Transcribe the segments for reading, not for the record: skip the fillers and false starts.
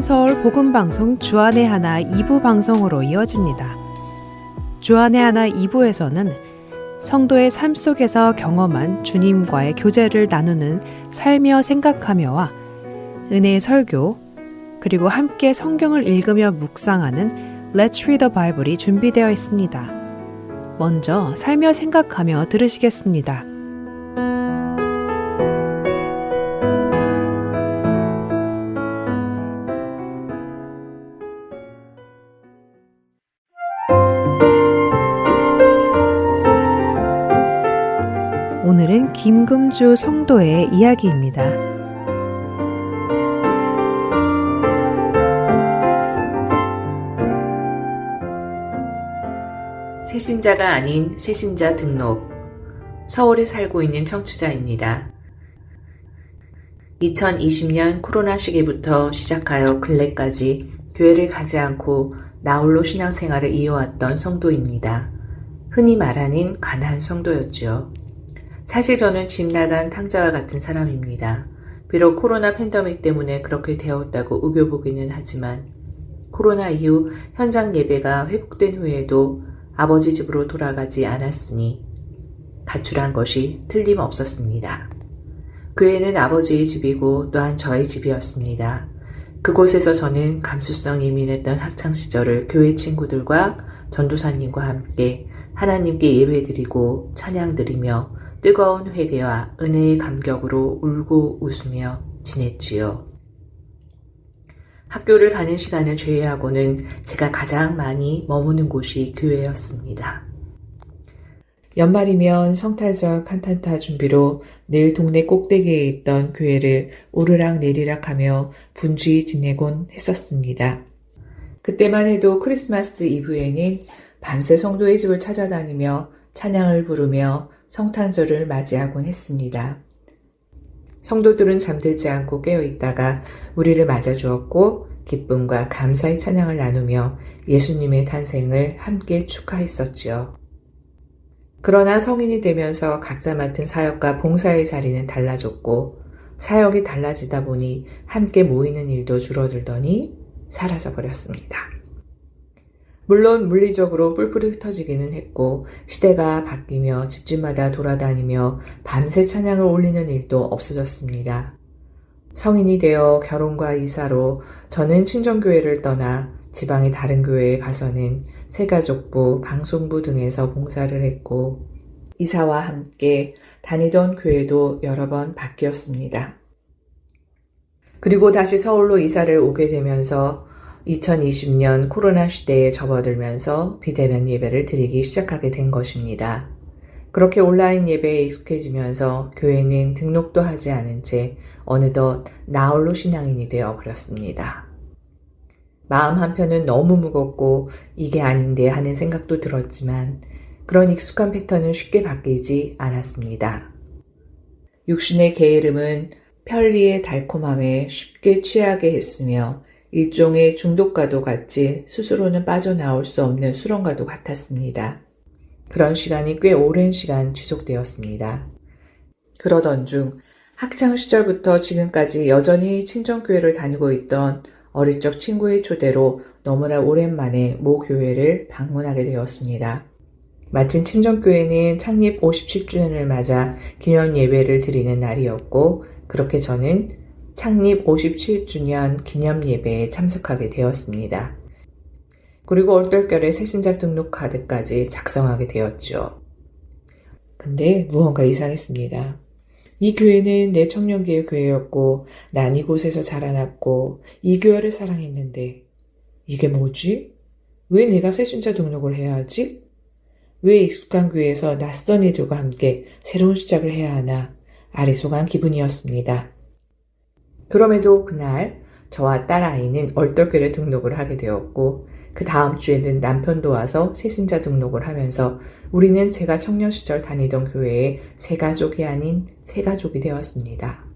서울 복음방송 주안의 하나 2부 방송으로 이어집니다. 주안의 하나 2부에서는 성도의 삶 속에서 경험한 주님과의 교제를 나누는 살며 생각하며와 은혜의 설교, 그리고 함께 성경을 읽으며 묵상하는 Let's Read the Bible이 준비되어 있습니다. 먼저 살며 생각하며 들으시겠습니다. 오늘은 김금주 성도의 이야기입니다. 새신자가 아닌 새신자 등록. 서울에 살고 있는 청취자입니다. 2020년 코로나 시기부터 시작하여 근래까지 교회를 가지 않고 나홀로 신앙생활을 이어왔던 성도입니다. 흔히 말하는 가난한 성도였죠. 사실 저는 집 나간 탕자와 같은 사람입니다. 비록 코로나 팬데믹 때문에 그렇게 되었다고 우겨보기는 하지만 코로나 이후 현장 예배가 회복된 후에도 아버지 집으로 돌아가지 않았으니 가출한 것이 틀림없었습니다. 교회는 아버지의 집이고 또한 저의 집이었습니다. 그곳에서 저는 감수성 예민했던 학창시절을 교회 친구들과 전도사님과 함께 하나님께 예배드리고 찬양드리며 뜨거운 회개와 은혜의 감격으로 울고 웃으며 지냈지요. 학교를 가는 시간을 제외하고는 제가 가장 많이 머무는 곳이 교회였습니다. 연말이면 성탄절 칸타타 준비로 늘 동네 꼭대기에 있던 교회를 오르락 내리락 하며 분주히 지내곤 했었습니다. 그때만 해도 크리스마스 이브에는 밤새 성도의 집을 찾아다니며 찬양을 부르며 성탄절을 맞이하곤 했습니다. 성도들은 잠들지 않고 깨어있다가 우리를 맞아주었고 기쁨과 감사의 찬양을 나누며 예수님의 탄생을 함께 축하했었지요. 그러나 성인이 되면서 각자 맡은 사역과 봉사의 자리는 달라졌고 사역이 달라지다 보니 함께 모이는 일도 줄어들더니 사라져버렸습니다. 물론 물리적으로 뿔뿔이 흩어지기는 했고 시대가 바뀌며 집집마다 돌아다니며 밤새 찬양을 올리는 일도 없어졌습니다. 성인이 되어 결혼과 이사로 저는 친정교회를 떠나 지방의 다른 교회에 가서는 새가족부, 방송부 등에서 봉사를 했고 이사와 함께 다니던 교회도 여러 번 바뀌었습니다. 그리고 다시 서울로 이사를 오게 되면서 2020년 코로나 시대에 접어들면서 비대면 예배를 드리기 시작하게 된 것입니다. 그렇게 온라인 예배에 익숙해지면서 교회는 등록도 하지 않은 채 어느덧 나홀로 신앙인이 되어버렸습니다. 마음 한편은 너무 무겁고 이게 아닌데 하는 생각도 들었지만 그런 익숙한 패턴은 쉽게 바뀌지 않았습니다. 육신의 게으름은 편리의 달콤함에 쉽게 취하게 했으며 일종의 중독과도 같이 스스로는 빠져나올 수 없는 수렁과도 같았습니다. 그런 시간이 꽤 오랜 시간 지속되었습니다. 그러던 중 학창시절부터 지금까지 여전히 친정교회를 다니고 있던 어릴 적 친구의 초대로 너무나 오랜만에 모 교회를 방문하게 되었습니다. 마침 친정교회는 창립 57주년을 맞아 기념 예배를 드리는 날이었고 그렇게 저는 창립 57주년 기념 예배에 참석하게 되었습니다. 그리고 얼떨결에 새신자 등록 카드까지 작성하게 되었죠. 근데 무언가 이상했습니다. 이 교회는 내 청년기의 교회였고 난 이곳에서 자라났고 이 교회를 사랑했는데 이게 뭐지? 왜 내가 새신자 등록을 해야 하지? 왜 익숙한 교회에서 낯선 이들과 함께 새로운 시작을 해야 하나 아리송한 기분이었습니다. 그럼에도 그날 저와 딸아이는 얼떨결에 등록을 하게 되었고 그 다음 주에는 남편도 와서 새신자 등록을 하면서 우리는 제가 청년 시절 다니던 교회의 새가족이 아닌 새가족이 되었습니다.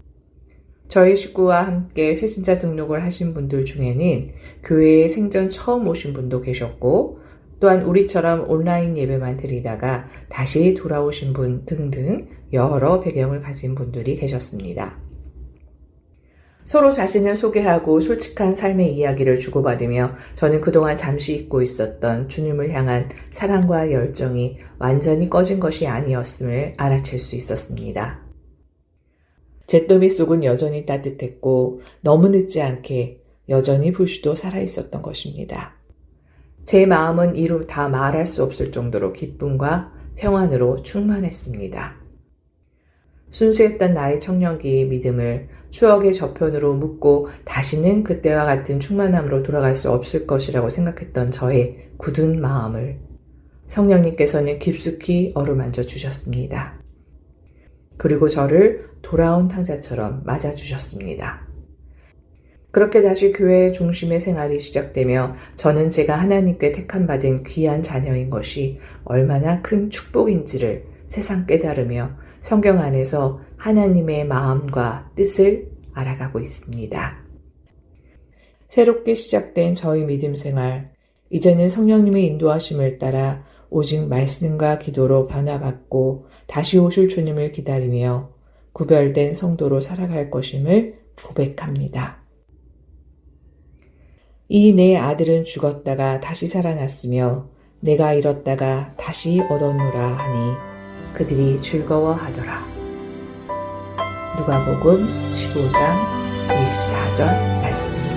저희 식구와 함께 새신자 등록을 하신 분들 중에는 교회에 생전 처음 오신 분도 계셨고 또한 우리처럼 온라인 예배만 드리다가 다시 돌아오신 분 등등 여러 배경을 가진 분들이 계셨습니다. 서로 자신을 소개하고 솔직한 삶의 이야기를 주고받으며 저는 그동안 잠시 잊고 있었던 주님을 향한 사랑과 열정이 완전히 꺼진 것이 아니었음을 알아챌 수 있었습니다. 제 더미 속은 여전히 따뜻했고 너무 늦지 않게 여전히 불씨도 살아있었던 것입니다. 제 마음은 이루 다 말할 수 없을 정도로 기쁨과 평안으로 충만했습니다. 순수했던 나의 청년기의 믿음을 추억의 저편으로 묻고 다시는 그때와 같은 충만함으로 돌아갈 수 없을 것이라고 생각했던 저의 굳은 마음을 성령님께서는 깊숙이 어루만져 주셨습니다. 그리고 저를 돌아온 탕자처럼 맞아주셨습니다. 그렇게 다시 교회의 중심의 생활이 시작되며 저는 제가 하나님께 택함받은 귀한 자녀인 것이 얼마나 큰 축복인지를 새삼 깨달으며 성경 안에서 하나님의 마음과 뜻을 알아가고 있습니다. 새롭게 시작된 저희 믿음 생활, 이제는 성령님의 인도하심을 따라 오직 말씀과 기도로 변화받고 다시 오실 주님을 기다리며 구별된 성도로 살아갈 것임을 고백합니다. 이 내 아들은 죽었다가 다시 살아났으며 내가 잃었다가 다시 얻었노라 하니 그들이 즐거워하더라. 누가복음 15장 24절 말씀입니다.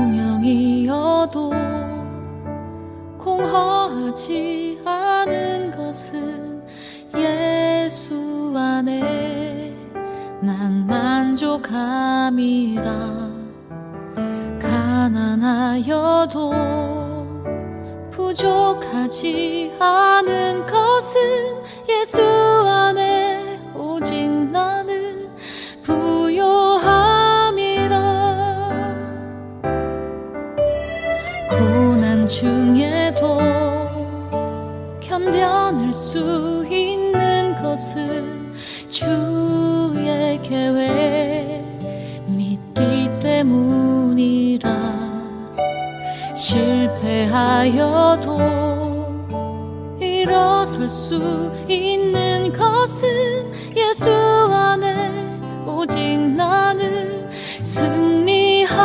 무명이어도 공허하지 않은 것은 예수 안에 난 만족함이라. 가난하여도 부족하지 않은 것은 예수 안에 오직 나는 부요함이라. 고난 중에도 견뎌낼 수 있는 것은 주의 계획 믿기 때문이라. 실패하여도 일어설 수 있는 것은 예수 안에 오직 나는 승리함이라.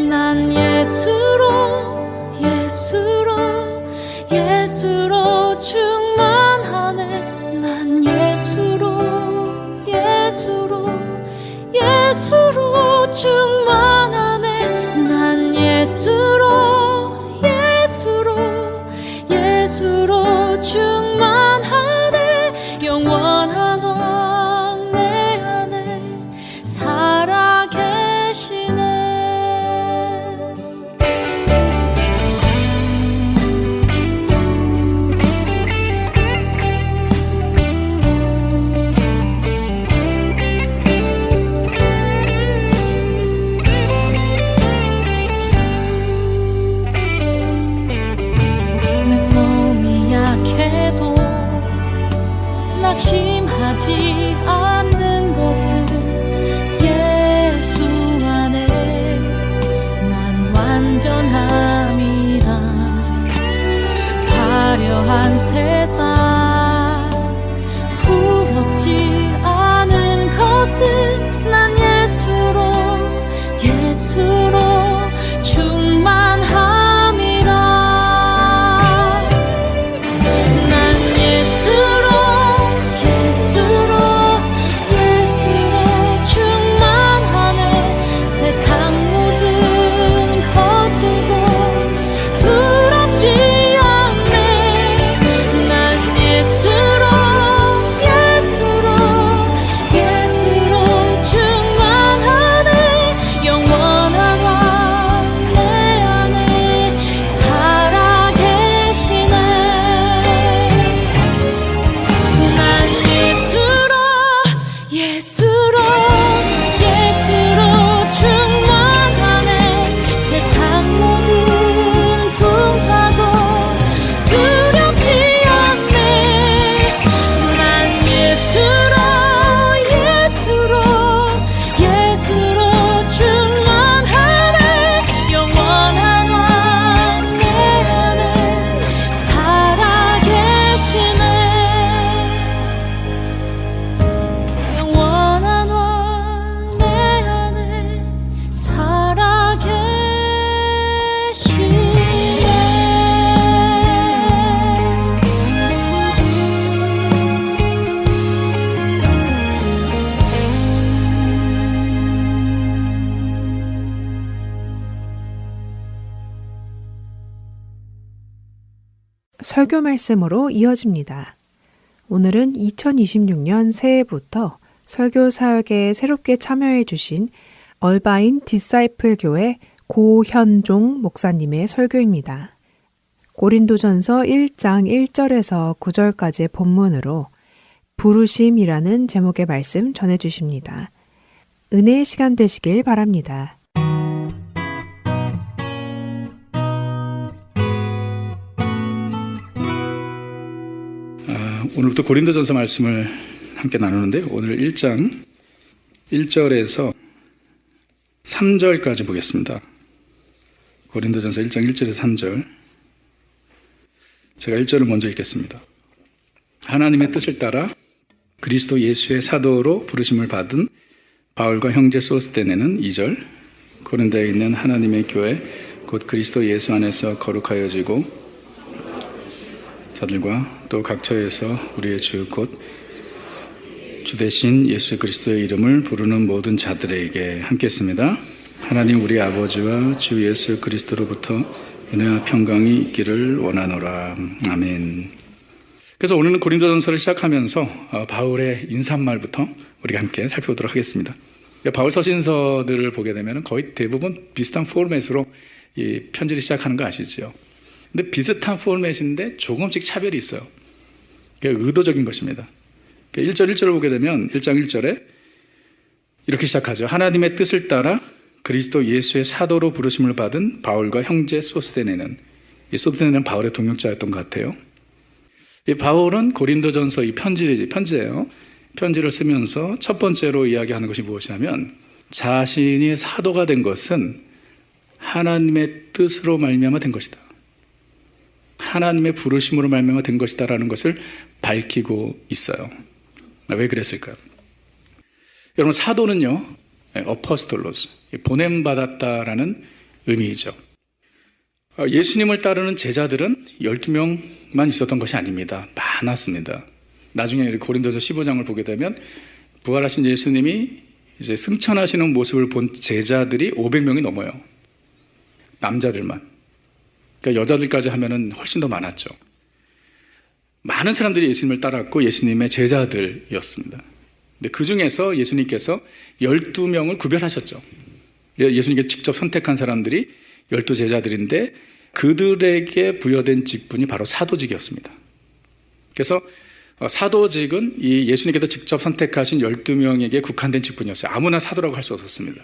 난 예수로 충만하네. 난 예수로 충만하네. 난 예수로 충만하네. 영원한 설교 말씀으로 이어집니다. 오늘은 2026년 새해부터 설교 사역에 새롭게 참여해 주신 얼바인 디사이플 교회 고현종 목사님의 설교입니다. 고린도전서 1장 1절에서 9절까지의 본문으로 부르심이라는 제목의 말씀 전해주십니다. 은혜의 시간 되시길 바랍니다. 오늘부터 고린도전서 말씀을 함께 나누는데 오늘 1장 1절에서 3절까지 보겠습니다. 고린도전서 1장 1절에서 3절. 제가 1절을 먼저 읽겠습니다. 하나님의 뜻을 따라 그리스도 예수의 사도로 부르심을 받은 바울과 형제 소스데네는 2절. 고린도에 있는 하나님의 교회 곧 그리스도 예수 안에서 거룩하여지고 자들과 또 각처에서 우리의 주 곧 주 대신 예수 그리스도의 이름을 부르는 모든 자들에게 함께 했습니다. 하나님 우리 아버지와 주 예수 그리스도로부터 은혜와 평강이 있기를 원하노라. 아멘. 그래서 오늘은 고린도전서를 시작하면서 바울의 인사말부터 우리가 함께 살펴보도록 하겠습니다. 바울 서신서들을 보게 되면 거의 대부분 비슷한 포맷으로 이 편지를 시작하는 거 아시죠? 근데 비슷한 포맷인데 조금씩 차별이 있어요. 그게 의도적인 것입니다. 1절 1절을 보게 되면 1장 1절에 이렇게 시작하죠. 하나님의 뜻을 따라 그리스도 예수의 사도로 부르심을 받은 바울과 형제 소스데네는, 이 소스데네는 바울의 동역자였던 것 같아요. 이 바울은 고린도전서 이 편지예요. 편지를 쓰면서 첫 번째로 이야기하는 것이 무엇이냐면 자신이 사도가 된 것은 하나님의 뜻으로 말미암아 된 것이다. 하나님의 부르심으로 말미암아 된 것이다라는 것을 밝히고 있어요. 왜 그랬을까요? 여러분, 사도는요, 어포스톨로스, 보냄받았다라는 의미이죠. 예수님을 따르는 제자들은 12명만 있었던 것이 아닙니다. 많았습니다. 나중에 고린도서 15장을 보게 되면 부활하신 예수님이 이제 승천하시는 모습을 본 제자들이 500명이 넘어요. 남자들만. 그러니까 여자들까지 하면은 훨씬 더 많았죠. 많은 사람들이 예수님을 따랐고 예수님의 제자들이었습니다. 근데 그 중에서 예수님께서 12명을 구별하셨죠. 예수님께 직접 선택한 사람들이 12제자들인데 그들에게 부여된 직분이 바로 사도직이었습니다. 그래서 사도직은 이 예수님께서 직접 선택하신 12명에게 국한된 직분이었어요. 아무나 사도라고 할 수 없었습니다.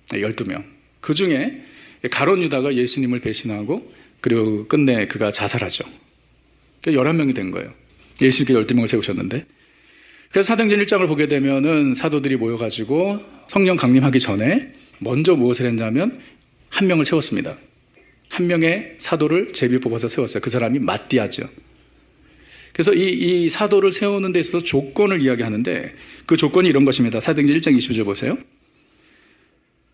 12명. 그 중에 가룟 유다가 예수님을 배신하고 그리고 끝내 그가 자살하죠. 11명이 된 거예요. 예수님께서 12명을 세우셨는데, 그래서 사도행전 1장을 보게 되면은 사도들이 모여가지고 성령 강림하기 전에 먼저 무엇을 했냐면 한 명을 세웠습니다. 한 명의 사도를 제비 뽑아서 세웠어요. 그 사람이 마띠아죠. 그래서 이 사도를 세우는 데 있어서 조건을 이야기하는데 그 조건이 이런 것입니다. 사도행전 1장 20절 보세요.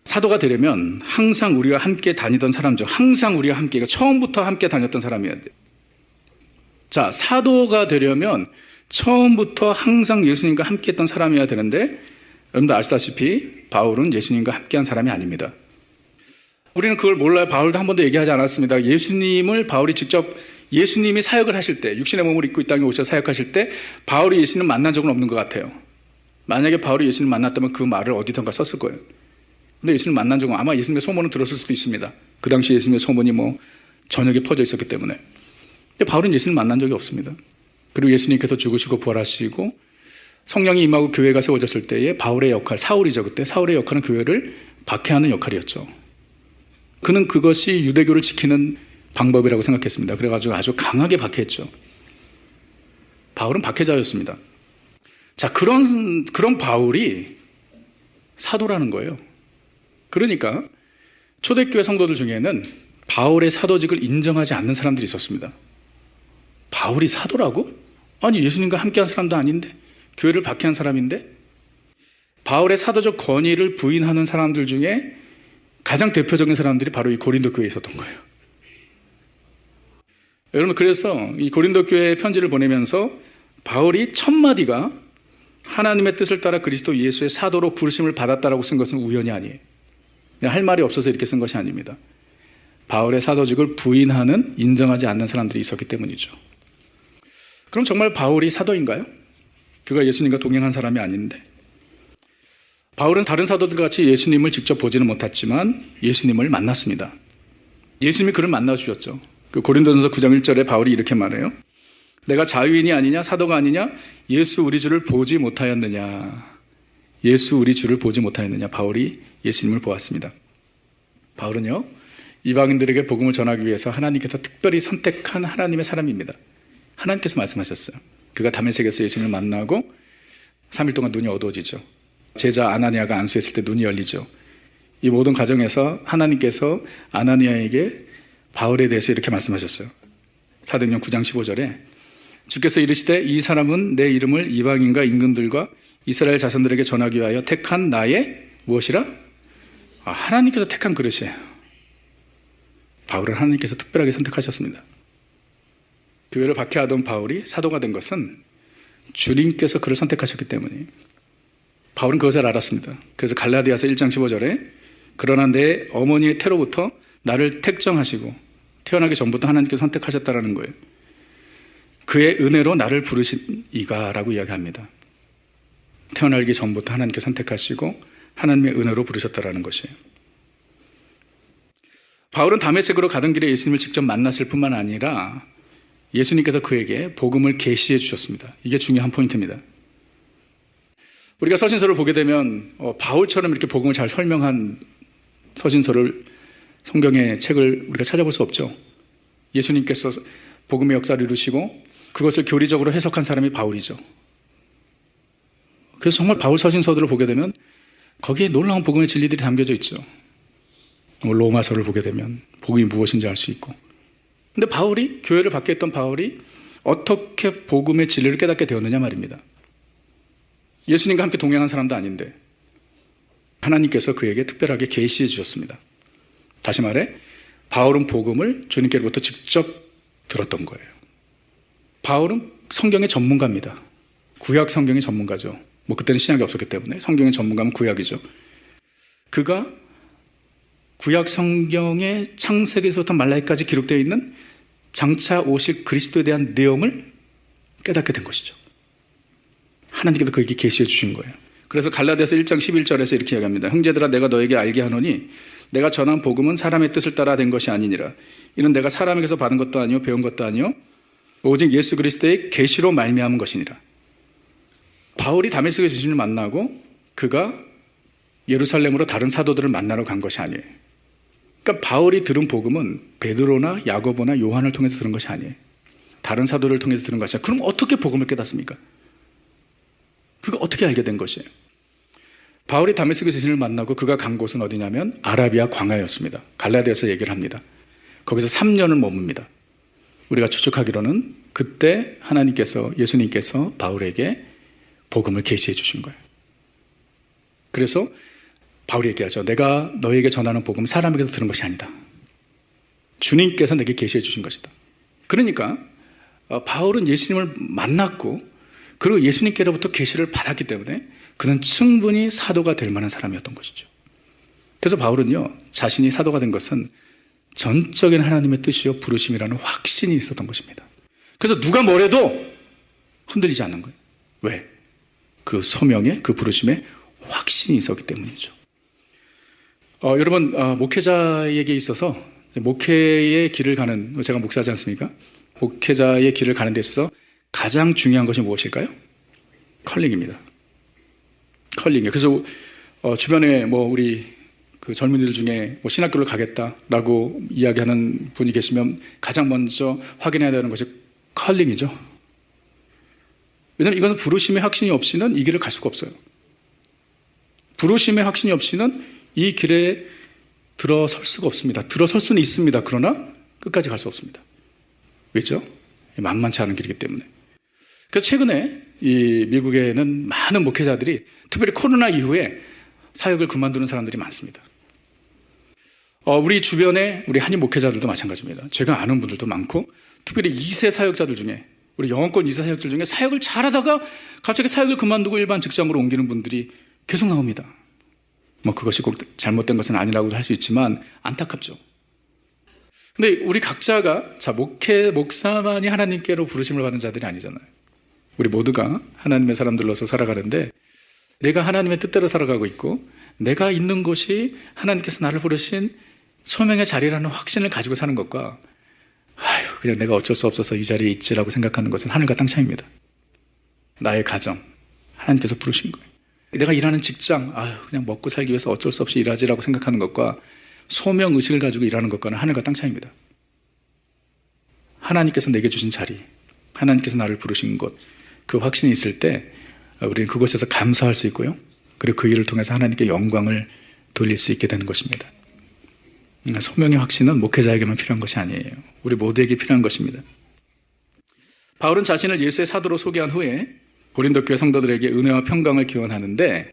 사도가 되려면 항상 우리와 함께 다니던 사람 중 항상 우리와 함께, 그러니까 처음부터 함께 다녔던 사람이어야 돼요. 자, 사도가 되려면 처음부터 항상 예수님과 함께 했던 사람이어야 되는데 여러분도 아시다시피 바울은 예수님과 함께한 사람이 아닙니다. 우리는 그걸 몰라요. 바울도 한 번도 얘기하지 않았습니다. 예수님을 바울이 직접 예수님이 사역을 하실 때, 육신의 몸을 입고 이 땅에 오셔서 사역하실 때 바울이 예수님을 만난 적은 없는 것 같아요. 만약에 바울이 예수님을 만났다면 그 말을 어디선가 썼을 거예요. 근데 예수님을 만난 적은, 아마 예수님의 소문은 들었을 수도 있습니다. 그 당시 예수님의 소문이 전역에 퍼져 있었기 때문에. 근데 바울은 예수님을 만난 적이 없습니다. 그리고 예수님께서 죽으시고 부활하시고 성령이 임하고 교회가 세워졌을 때에 바울의 역할, 사울이죠. 그때 사울의 역할은 교회를 박해하는 역할이었죠. 그는 그것이 유대교를 지키는 방법이라고 생각했습니다. 그래가지고 아주 강하게 박해했죠. 바울은 박해자였습니다. 자, 그런 바울이 사도라는 거예요. 그러니까 초대교회 성도들 중에는 바울의 사도직을 인정하지 않는 사람들이 있었습니다. 바울이 사도라고? 아니, 예수님과 함께한 사람도 아닌데, 교회를 박해한 사람인데. 바울의 사도적 권위를 부인하는 사람들 중에 가장 대표적인 사람들이 바로 이 고린도 교회에 있었던 거예요. 여러분, 그래서 이 고린도 교회에 편지를 보내면서 바울이 첫 마디가 하나님의 뜻을 따라 그리스도 예수의 사도로 부르심을 받았다라고 쓴 것은 우연이 아니에요. 그냥 할 말이 없어서 이렇게 쓴 것이 아닙니다. 바울의 사도직을 부인하는, 인정하지 않는 사람들이 있었기 때문이죠. 그럼 정말 바울이 사도인가요? 그가 예수님과 동행한 사람이 아닌데. 바울은 다른 사도들 같이 예수님을 직접 보지는 못했지만 예수님을 만났습니다. 예수님이 그를 만나주셨죠. 그 고린도전서 9장 1절에 바울이 이렇게 말해요. 내가 자유인이 아니냐, 사도가 아니냐, 예수 우리 주를 보지 못하였느냐. 예수 우리 주를 보지 못하였느냐. 바울이 예수님을 보았습니다. 바울은요, 이방인들에게 복음을 전하기 위해서 하나님께서 특별히 선택한 하나님의 사람입니다. 하나님께서 말씀하셨어요. 그가 다메섹에서 예수님을 만나고 3일 동안 눈이 어두워지죠. 제자 아나니아가 안수했을 때 눈이 열리죠. 이 모든 과정에서 하나님께서 아나니아에게 바울에 대해서 이렇게 말씀하셨어요. 사도행전 9장 15절에 주께서 이르시되 이 사람은 내 이름을 이방인과 임금들과 이스라엘 자손들에게 전하기 위하여 택한 나의 무엇이라? 하나님께서 택한 그릇이에요. 바울을 하나님께서 특별하게 선택하셨습니다. 교회를 박해하던 바울이 사도가 된 것은 주님께서 그를 선택하셨기 때문이에요. 바울은 그것을 알았습니다. 그래서 갈라디아서 1장 15절에 그러나 내 어머니의 태로부터 나를 택정하시고 태어나기 전부터 하나님께서 선택하셨다라는 거예요. 그의 은혜로 나를 부르신 이가라고 이야기합니다. 태어나기 전부터 하나님께서 선택하시고 하나님의 은혜로 부르셨다라는 것이에요. 바울은 다메섹으로 가던 길에 예수님을 직접 만났을 뿐만 아니라 예수님께서 그에게 복음을 계시해 주셨습니다. 이게 중요한 포인트입니다. 우리가 서신서를 보게 되면 바울처럼 이렇게 복음을 잘 설명한 서신서를, 성경의 책을 우리가 찾아볼 수 없죠. 예수님께서 복음의 역사를 이루시고 그것을 교리적으로 해석한 사람이 바울이죠. 그래서 정말 바울 서신서들을 보게 되면 거기에 놀라운 복음의 진리들이 담겨져 있죠. 로마서를 보게 되면 복음이 무엇인지 알 수 있고. 근데 바울이, 교회를 밖에 했던 바울이 어떻게 복음의 진리를 깨닫게 되었느냐 말입니다. 예수님과 함께 동행한 사람도 아닌데 하나님께서 그에게 특별하게 계시해 주셨습니다. 다시 말해 바울은 복음을 주님께로부터 직접 들었던 거예요. 바울은 성경의 전문가입니다. 구약 성경의 전문가죠. 그때는 신약이 없었기 때문에 성경의 전문가는 구약이죠. 그가 구약 성경의 창세기에서부터 말라기까지 기록되어 있는 장차 오실 그리스도에 대한 내용을 깨닫게 된 것이죠. 하나님께서 그에게 계시해 주신 거예요. 그래서 갈라디아서 1장 11절에서 이렇게 이야기합니다. 형제들아 내가 너에게 알게 하노니 내가 전한 복음은 사람의 뜻을 따라 된 것이 아니니라. 이는 내가 사람에게서 받은 것도 아니요 배운 것도 아니요 오직 예수 그리스도의 계시로 말미암은 것이니라. 바울이 다메섹에서 예수님을 만나고 그가 예루살렘으로 다른 사도들을 만나러 간 것이 아니에요. 그러니까 바울이 들은 복음은 베드로나 야고보나 요한을 통해서 들은 것이 아니에요. 다른 사도를 통해서 들은 것이 아니에요. 그럼 어떻게 복음을 깨닫습니까? 그거 어떻게 알게 된 것이에요? 바울이 다메섹에서 예수님을 만나고 그가 간 곳은 어디냐면 아라비아 광야였습니다. 갈라디아서 얘기를 합니다. 거기서 3년을 머뭅니다. 우리가 추측하기로는 그때 하나님께서, 예수님께서 바울에게 복음을 계시해 주신 거예요. 그래서 바울이 얘기하죠. 내가 너에게 전하는 복음은 사람에게서 들은 것이 아니다. 주님께서 내게 계시해 주신 것이다. 그러니까 바울은 예수님을 만났고 그리고 예수님께로부터 계시를 받았기 때문에 그는 충분히 사도가 될 만한 사람이었던 것이죠. 그래서 바울은요, 자신이 사도가 된 것은 전적인 하나님의 뜻이요 부르심이라는 확신이 있었던 것입니다. 그래서 누가 뭐래도 흔들리지 않는 거예요. 왜? 그 소명에, 그 부르심에 확신이 있었기 때문이죠. 여러분, 목회자에게 있어서 목회의 길을 가는, 제가 목사지 않습니까? 목회자의 길을 가는 데 있어서 가장 중요한 것이 무엇일까요? 컬링입니다. 컬링이에요. 그래서 주변에 우리 그 젊은이들 중에 신학교를 가겠다라고 이야기하는 분이 계시면 가장 먼저 확인해야 되는 것이 컬링이죠. 왜냐하면 이것은 부르심의 확신이 없이는 이 길을 갈 수가 없어요. 부르심의 확신이 없이는 이 길에 들어설 수가 없습니다. 들어설 수는 있습니다. 그러나 끝까지 갈 수 없습니다. 왜죠? 만만치 않은 길이기 때문에. 그래서 최근에 이 미국에는 많은 목회자들이 특별히 코로나 이후에 사역을 그만두는 사람들이 많습니다. 우리 주변에 우리 한인 목회자들도 마찬가지입니다. 제가 아는 분들도 많고 특별히 2세 사역자들 중에 우리 영어권 2세 사역자들 중에 사역을 잘하다가 갑자기 사역을 그만두고 일반 직장으로 옮기는 분들이 계속 나옵니다. 그것이 꼭 잘못된 것은 아니라고 할 수 있지만 안타깝죠. 근데 우리 각자가 목사만이 하나님께로 부르심을 받은 자들이 아니잖아요. 우리 모두가 하나님의 사람들로서 살아가는데 내가 하나님의 뜻대로 살아가고 있고 내가 있는 곳이 하나님께서 나를 부르신 소명의 자리라는 확신을 가지고 사는 것과 그냥 내가 어쩔 수 없어서 이 자리에 있지라고 생각하는 것은 하늘과 땅 차이입니다. 나의 가정, 하나님께서 부르신 거예요. 내가 일하는 직장, 그냥 먹고 살기 위해서 어쩔 수 없이 일하지라고 생각하는 것과 소명의식을 가지고 일하는 것과는 하늘과 땅 차이입니다. 하나님께서 내게 주신 자리, 하나님께서 나를 부르신 곳, 그 확신이 있을 때 우리는 그곳에서 감사할 수 있고요. 그리고 그 일을 통해서 하나님께 영광을 돌릴 수 있게 되는 것입니다. 소명의 확신은 목회자에게만 필요한 것이 아니에요. 우리 모두에게 필요한 것입니다. 바울은 자신을 예수의 사도로 소개한 후에 고린도 교회 성도들에게 은혜와 평강을 기원하는데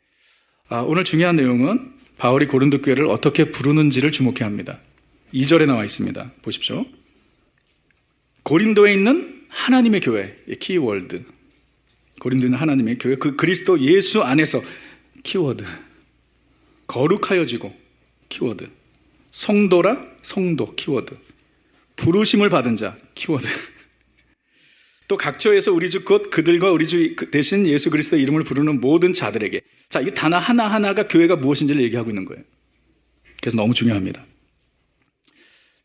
오늘 중요한 내용은 바울이 고린도 교회를 어떻게 부르는지를 주목해야 합니다. 2절에 나와 있습니다. 보십시오. 고린도에 있는 하나님의 교회, 키워드. 고린도에 있는 하나님의 교회, 그 그리스도 예수 안에서, 키워드. 거룩하여지고, 키워드. 성도라, 성도, 키워드. 부르심을 받은 자, 키워드. 또 각처에서 우리 주 곧 그들과 우리 주 대신 예수 그리스도의 이름을 부르는 모든 자들에게. 자, 이 단어 하나하나가 교회가 무엇인지를 얘기하고 있는 거예요. 그래서 너무 중요합니다.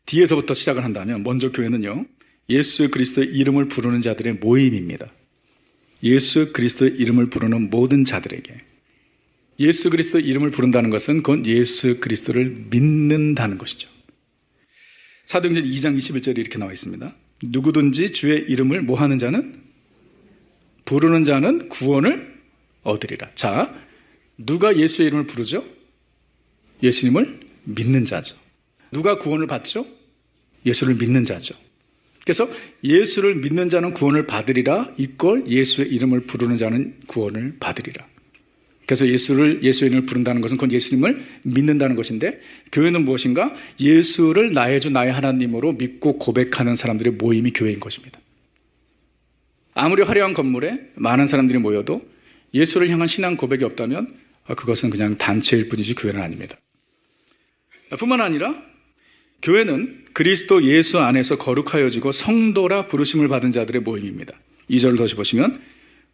뒤에서부터 시작을 한다면 먼저 교회는요, 예수 그리스도의 이름을 부르는 자들의 모임입니다. 예수 그리스도의 이름을 부르는 모든 자들에게. 예수 그리스도의 이름을 부른다는 것은 그건 예수 그리스도를 믿는다는 것이죠. 사도행전 2장 21절에 이렇게 나와 있습니다. 누구든지 주의 이름을 뭐하는 자는? 부르는 자는 구원을 얻으리라. 자, 누가 예수의 이름을 부르죠? 예수님을 믿는 자죠. 누가 구원을 받죠? 예수를 믿는 자죠. 그래서 예수를 믿는 자는 구원을 받으리라. 이걸 예수의 이름을 부르는 자는 구원을 받으리라. 그래서 예수의 이름을 부른다는 것은 그건 예수님을 믿는다는 것인데, 교회는 무엇인가? 예수를 나의 주 나의 하나님으로 믿고 고백하는 사람들의 모임이 교회인 것입니다. 아무리 화려한 건물에 많은 사람들이 모여도 예수를 향한 신앙 고백이 없다면 그것은 그냥 단체일 뿐이지 교회는 아닙니다. 뿐만 아니라 교회는 그리스도 예수 안에서 거룩하여지고 성도라 부르심을 받은 자들의 모임입니다. 2절을 다시 보시면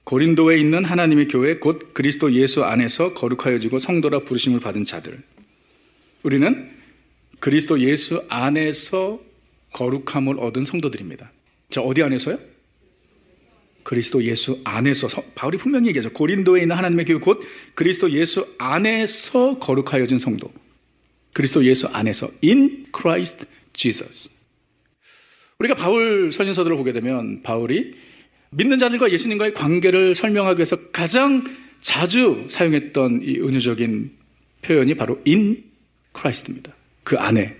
고린도에 있는 하나님의 교회 곧 그리스도 예수 안에서 거룩하여지고 성도라 부르심을 받은 자들. 우리는 그리스도 예수 안에서 거룩함을 얻은 성도들입니다. 자, 어디 안에서요? 그리스도 예수 안에서. 바울이 분명히 얘기하죠. 고린도에 있는 하나님의 교회 곧 그리스도 예수 안에서 거룩하여진 성도. 그리스도 예수 안에서. In Christ Jesus. 우리가 바울 서신서들을 보게 되면 바울이 믿는 자들과 예수님과의 관계를 설명하기 위해서 가장 자주 사용했던 이 은유적인 표현이 바로 in Christ입니다. 그 안에,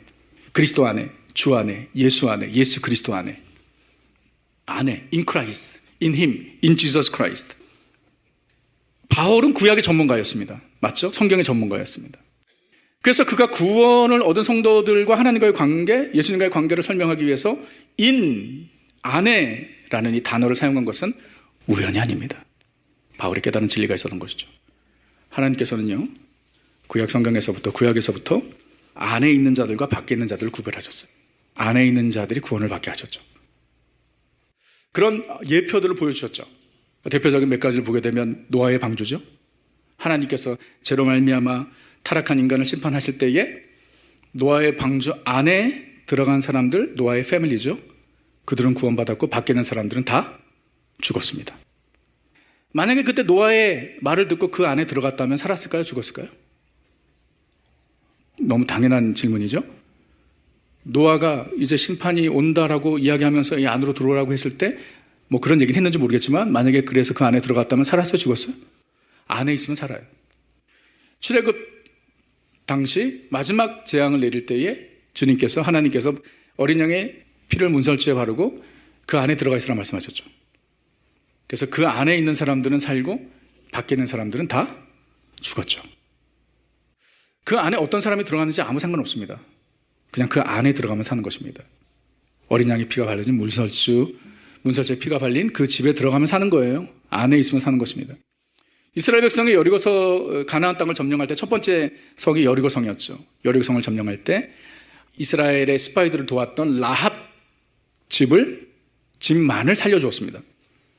그리스도 안에, 주 안에, 예수 안에, 예수 그리스도 안에. 안에, in Christ, in Him, in Jesus Christ. 바울은 구약의 전문가였습니다. 맞죠? 성경의 전문가였습니다. 그래서 그가 구원을 얻은 성도들과 하나님과의 관계, 예수님과의 관계를 설명하기 위해서 in, 안에라는 이 단어를 사용한 것은 우연이 아닙니다. 바울이 깨달은 진리가 있었던 것이죠. 하나님께서는요, 구약에서부터 안에 있는 자들과 밖에 있는 자들을 구별하셨어요. 안에 있는 자들이 구원을 받게 하셨죠. 그런 예표들을 보여주셨죠. 대표적인 몇 가지를 보게 되면 노아의 방주죠. 하나님께서 죄로 말미암아 타락한 인간을 심판하실 때에 노아의 방주 안에 들어간 사람들, 노아의 패밀리죠. 그들은 구원받았고 밖에 있는 사람들은 다 죽었습니다. 만약에 그때 노아의 말을 듣고 그 안에 들어갔다면 살았을까요? 죽었을까요? 너무 당연한 질문이죠. 노아가 이제 심판이 온다라고 이야기하면서 이 안으로 들어오라고 했을 때 뭐 그런 얘기는 했는지 모르겠지만 만약에 그래서 그 안에 들어갔다면 살았어요? 죽었어요? 안에 있으면 살아요. 출애굽 당시 마지막 재앙을 내릴 때에 하나님께서 어린 양의 피를 문설주에 바르고 그 안에 들어가 있으라 말씀하셨죠. 그래서 그 안에 있는 사람들은 살고 밖에 있는 사람들은 다 죽었죠. 그 안에 어떤 사람이 들어갔는지 아무 상관없습니다. 그냥 그 안에 들어가면 사는 것입니다. 어린 양의 피가 발려진 문설주에 피가 발린 그 집에 들어가면 사는 거예요. 안에 있으면 사는 것입니다. 이스라엘 백성이 여리고서 가나안 땅을 점령할 때 첫 번째 성이 여리고성이었죠. 여리고성을 점령할 때 이스라엘의 스파이들을 도왔던 라합 집만을 살려주었습니다.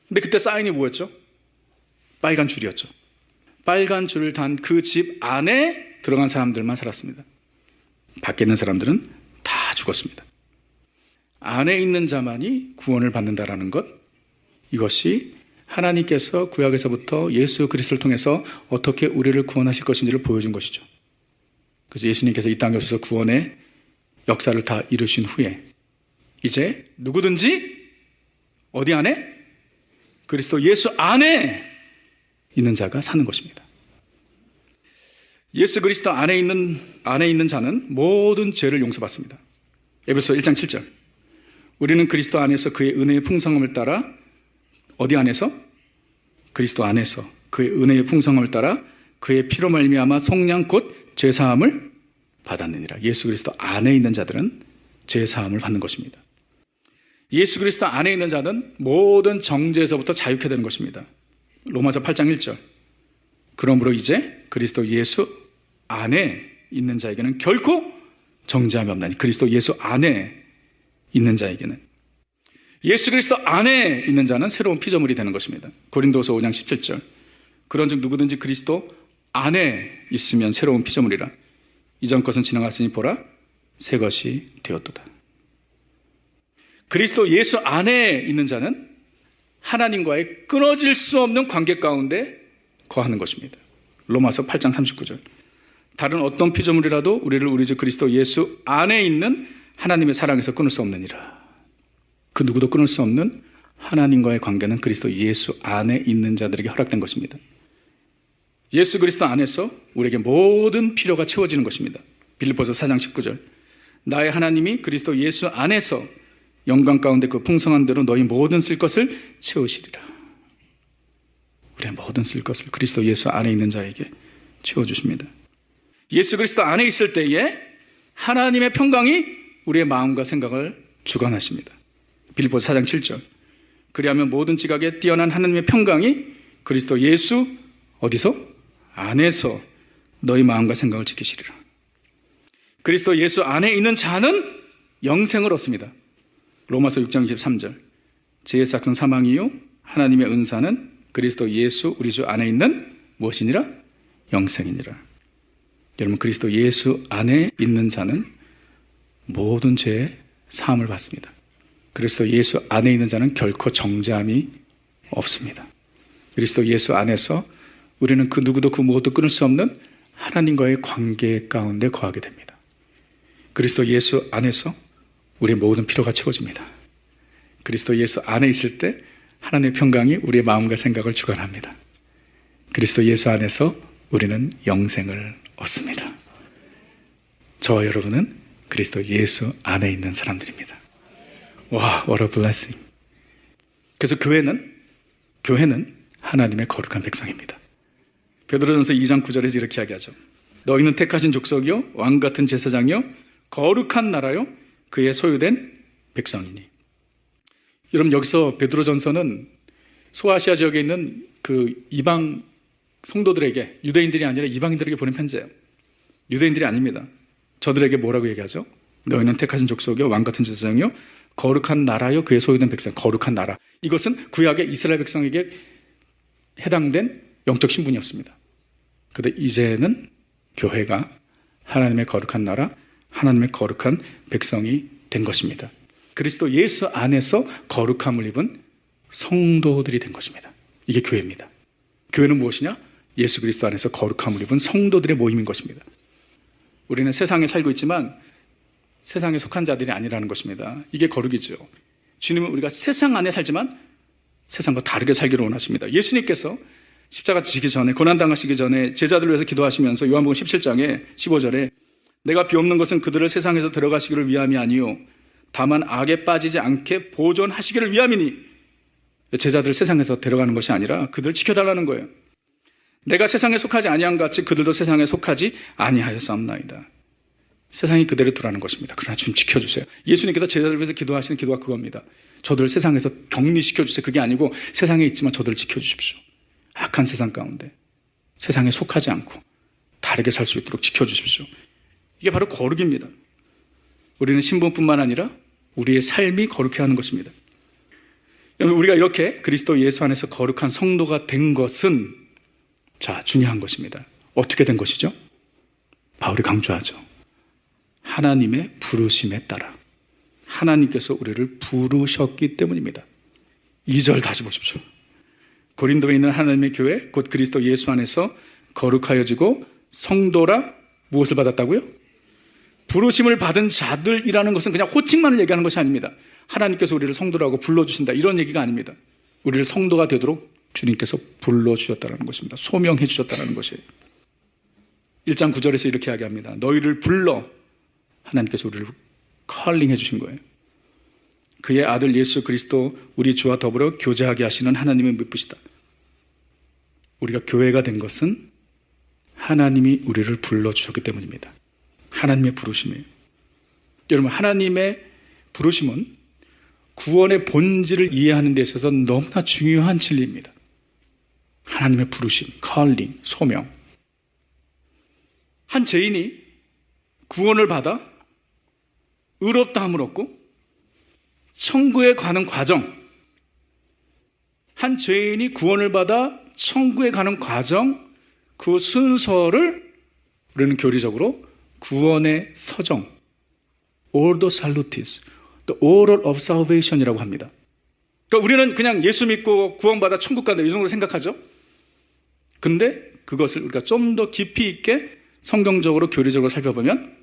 근데 그때 사인이 뭐였죠? 빨간 줄이었죠. 빨간 줄을 단 그 집 안에 들어간 사람들만 살았습니다. 밖에 있는 사람들은 다 죽었습니다. 안에 있는 자만이 구원을 받는다라는 것, 이것이 하나님께서 구약에서부터 예수 그리스도를 통해서 어떻게 우리를 구원하실 것인지를 보여준 것이죠. 그래서 예수님께서 이 땅에 오셔서 구원의 역사를 다 이루신 후에 이제 누구든지 어디 안에? 그리스도 예수 안에 있는 자가 사는 것입니다. 예수 그리스도 안에 있는 자는 모든 죄를 용서받습니다. 에베소 1장 7절. 우리는 그리스도 안에서 그의 은혜의 풍성함을 따라 어디 안에서? 그리스도 안에서 그의 은혜의 풍성함을 따라 그의 피로 말미암아 속량 곧 죄사함을 받았느니라. 예수 그리스도 안에 있는 자들은 죄사함을 받는 것입니다. 예수 그리스도 안에 있는 자는 모든 정죄에서부터 자유케 되는 것입니다. 로마서 8장 1절. 그러므로 이제 그리스도 예수 안에 있는 자에게는 결코 정죄함이 없나니. 그리스도 예수 안에 있는 자에게는. 예수 그리스도 안에 있는 자는 새로운 피조물이 되는 것입니다. 고린도서 5장 17절. 그런즉 누구든지 그리스도 안에 있으면 새로운 피조물이라. 이전 것은 지나갔으니 보라 새 것이 되었도다. 그리스도 예수 안에 있는 자는 하나님과의 끊어질 수 없는 관계 가운데 거하는 것입니다. 로마서 8장 39절. 다른 어떤 피조물이라도 우리를 우리 주 그리스도 예수 안에 있는 하나님의 사랑에서 끊을 수 없느니라. 그 누구도 끊을 수 없는 하나님과의 관계는 그리스도 예수 안에 있는 자들에게 허락된 것입니다. 예수 그리스도 안에서 우리에게 모든 필요가 채워지는 것입니다. 빌립보서 4장 19절. 나의 하나님이 그리스도 예수 안에서 영광 가운데 그 풍성한 대로 너희 모든 쓸 것을 채우시리라. 우리의 모든 쓸 것을 그리스도 예수 안에 있는 자에게 채워주십니다. 예수 그리스도 안에 있을 때에 하나님의 평강이 우리의 마음과 생각을 주관하십니다. 빌립보서 4장 7절. 그리하면 모든 지각에 뛰어난 하나님의 평강이 그리스도 예수 어디서? 안에서 너희 마음과 생각을 지키시리라. 그리스도 예수 안에 있는 자는 영생을 얻습니다. 로마서 6장 23절. 지혜 삭은 사망이요 하나님의 은사는 그리스도 예수 우리 주 안에 있는 무엇이니라? 영생이니라. 여러분, 그리스도 예수 안에 있는 자는 모든 죄의 사함을 받습니다. 그리스도 예수 안에 있는 자는 결코 정죄함이 없습니다. 그리스도 예수 안에서 우리는 그 누구도 그 무엇도 끊을 수 없는 하나님과의 관계 가운데 거하게 됩니다. 그리스도 예수 안에서 우리의 모든 필요가 채워집니다. 그리스도 예수 안에 있을 때 하나님의 평강이 우리의 마음과 생각을 주관합니다. 그리스도 예수 안에서 우리는 영생을 얻습니다. 저와 여러분은 그리스도 예수 안에 있는 사람들입니다. 와, what a blessing. 그래서 교회는 하나님의 거룩한 백성입니다. 베드로전서 2장 9절에서 이렇게 이야기하죠. 너희는 택하신 족속이요 왕같은 제사장이요 거룩한 나라요 그의 소유된 백성이니. 여러분, 여기서 베드로전서는 소아시아 지역에 있는 그 이방 성도들에게, 유대인들이 아니라 이방인들에게 보낸 편지예요. 유대인들이 아닙니다. 저들에게 뭐라고 얘기하죠? 너희는 택하신 족속이요 왕같은 제사장이요 거룩한 나라요 그의 소유된 백성. 거룩한 나라, 이것은 구약의 이스라엘 백성에게 해당된 영적 신분이었습니다. 그런데 이제는 교회가 하나님의 거룩한 나라, 하나님의 거룩한 백성이 된 것입니다. 그리스도 예수 안에서 거룩함을 입은 성도들이 된 것입니다. 이게 교회입니다. 교회는 무엇이냐? 예수 그리스도 안에서 거룩함을 입은 성도들의 모임인 것입니다. 우리는 세상에 살고 있지만 세상에 속한 자들이 아니라는 것입니다. 이게 거룩이죠. 주님은 우리가 세상 안에 살지만 세상과 다르게 살기를 원하십니다. 예수님께서 십자가 지기 전에, 고난당하시기 전에 제자들을 위해서 기도하시면서 요한복음 17장에 15절에 내가 비옵는 것은 그들을 세상에서 들어가시기를 위함이 아니요 다만 악에 빠지지 않게 보존하시기를 위함이니. 제자들을 세상에서 데려가는 것이 아니라 그들을 지켜달라는 거예요. 내가 세상에 속하지 아니한 같이 그들도 세상에 속하지 아니하였사옵나이다. 세상이 그대로 두라는 것입니다. 그러나 주님 지켜주세요. 예수님께서 제자들을 위해서 기도하시는 기도가 그겁니다. 저들을 세상에서 격리시켜주세요. 그게 아니고 세상에 있지만 저들을 지켜주십시오. 악한 세상 가운데 세상에 속하지 않고 다르게 살 수 있도록 지켜주십시오. 이게 바로 거룩입니다. 우리는 신분뿐만 아니라 우리의 삶이 거룩해 하는 것입니다. 우리가 이렇게 그리스도 예수 안에서 거룩한 성도가 된 것은 중요한 것입니다. 어떻게 된 것이죠? 바울이 강조하죠. 하나님의 부르심에 따라. 하나님께서 우리를 부르셨기 때문입니다. 2절 다시 보십시오. 고린도에 있는 하나님의 교회 곧 그리스도 예수 안에서 거룩하여지고 성도라 무엇을 받았다고요? 부르심을 받은 자들이라는 것은 그냥 호칭만을 얘기하는 것이 아닙니다. 하나님께서 우리를 성도라고 불러주신다 이런 얘기가 아닙니다. 우리를 성도가 되도록 주님께서 불러주셨다는 것입니다. 소명해 주셨다는 것이에요. 1장 9절에서 이렇게 이야기합니다. 너희를 불러 하나님께서 우리를 컬링해 주신 거예요. 그의 아들 예수 그리스도 우리 주와 더불어 교제하게 하시는 하나님의 미쁘시다. 우리가 교회가 된 것은 하나님이 우리를 불러주셨기 때문입니다. 하나님의 부르심이에요. 여러분, 하나님의 부르심은 구원의 본질을 이해하는 데 있어서 너무나 중요한 진리입니다. 하나님의 부르심, calling, 소명. 한 죄인이 구원을 받아 의롭다함을 얻고 천국에 가는 과정, 한 죄인이 구원을 받아 천국에 가는 과정, 그 순서를 우리는 교리적으로 구원의 서정, ordo salutis, the order of salvation이라고 합니다. 그러니까 우리는 그냥 예수 믿고 구원받아 천국 간다 이 정도로 생각하죠. 근데 그것을 우리가 좀 더 깊이 있게 성경적으로 교리적으로 살펴보면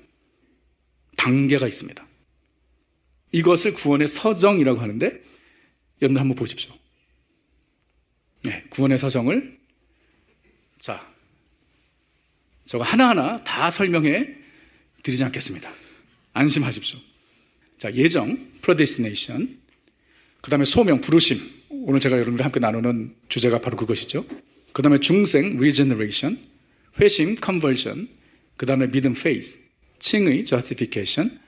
단계가 있습니다. 이것을 구원의 서정이라고 하는데 여러분들 한번 보십시오. 네, 구원의 서정을 저거 하나하나 다 설명해 드리지 않겠습니다. 안심하십시오. 예정, predestination, 그 다음에 소명, 부르심. 오늘 제가 여러분들과 함께 나누는 주제가 바로 그것이죠. 그 다음에 중생, regeneration, 회심, conversion, 그 다음에 믿음, faith, 칭의, justification,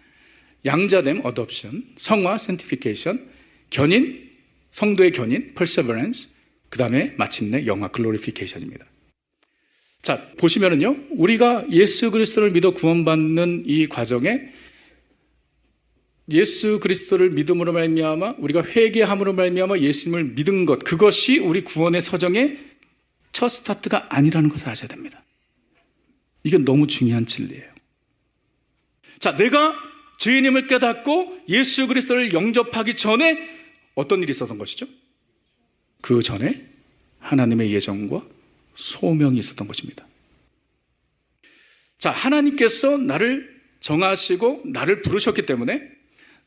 양자됨, adoption, 성화, sanctification, 견인, 성도의 견인, perseverance, 그 다음에 마침내 영화, glorification입니다. 보시면은요, 우리가 예수 그리스도를 믿어 구원받는 이 과정에 예수 그리스도를 믿음으로 말미암아 우리가 회개함으로 말미암아 예수님을 믿은 것, 그것이 우리 구원의 서정의 첫 스타트가 아니라는 것을 아셔야 됩니다. 이게 너무 중요한 진리예요. 내가 죄인임을 깨닫고 예수 그리스도를 영접하기 전에 어떤 일이 있었던 것이죠? 그 전에 하나님의 예정과 소명이 있었던 것입니다. 하나님께서 나를 정하시고 나를 부르셨기 때문에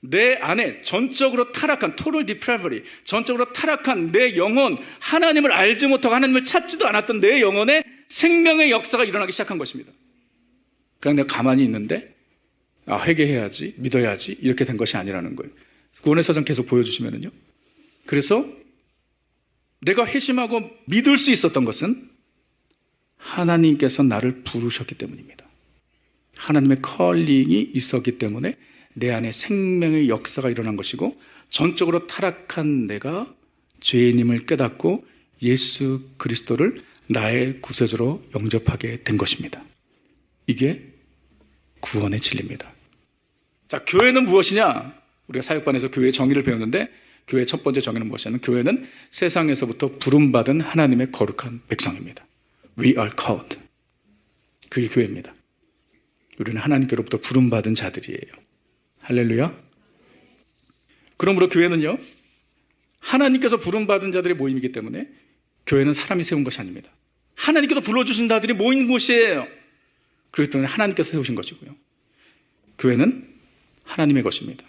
내 안에 전적으로 타락한 total depravity, 전적으로 타락한 내 영혼, 하나님을 알지 못하고 하나님을 찾지도 않았던 내 영혼에 생명의 역사가 일어나기 시작한 것입니다. 그냥 내가 가만히 있는데 회개해야지, 믿어야지 이렇게 된 것이 아니라는 거예요. 구원의 서정 계속 보여주시면은요. 그래서 내가 회심하고 믿을 수 있었던 것은 하나님께서 나를 부르셨기 때문입니다. 하나님의 컬링이 있었기 때문에 내 안에 생명의 역사가 일어난 것이고 전적으로 타락한 내가 죄인임을 깨닫고 예수 그리스도를 나의 구세주로 영접하게 된 것입니다. 이게 구원의 진리입니다. 교회는 무엇이냐? 우리가 사역반에서 교회의 정의를 배웠는데 교회의 첫 번째 정의는 무엇이냐면 교회는 세상에서부터 부름받은 하나님의 거룩한 백성입니다. We are called. 그게 교회입니다. 우리는 하나님께로부터 부름받은 자들이에요. 할렐루야. 그러므로 교회는요, 하나님께서 부름받은 자들의 모임이기 때문에 교회는 사람이 세운 것이 아닙니다. 하나님께서 불러주신 자들이 모인 곳이에요. 그렇기 때문에 하나님께서 세우신 것이고요. 교회는 하나님의 것입니다.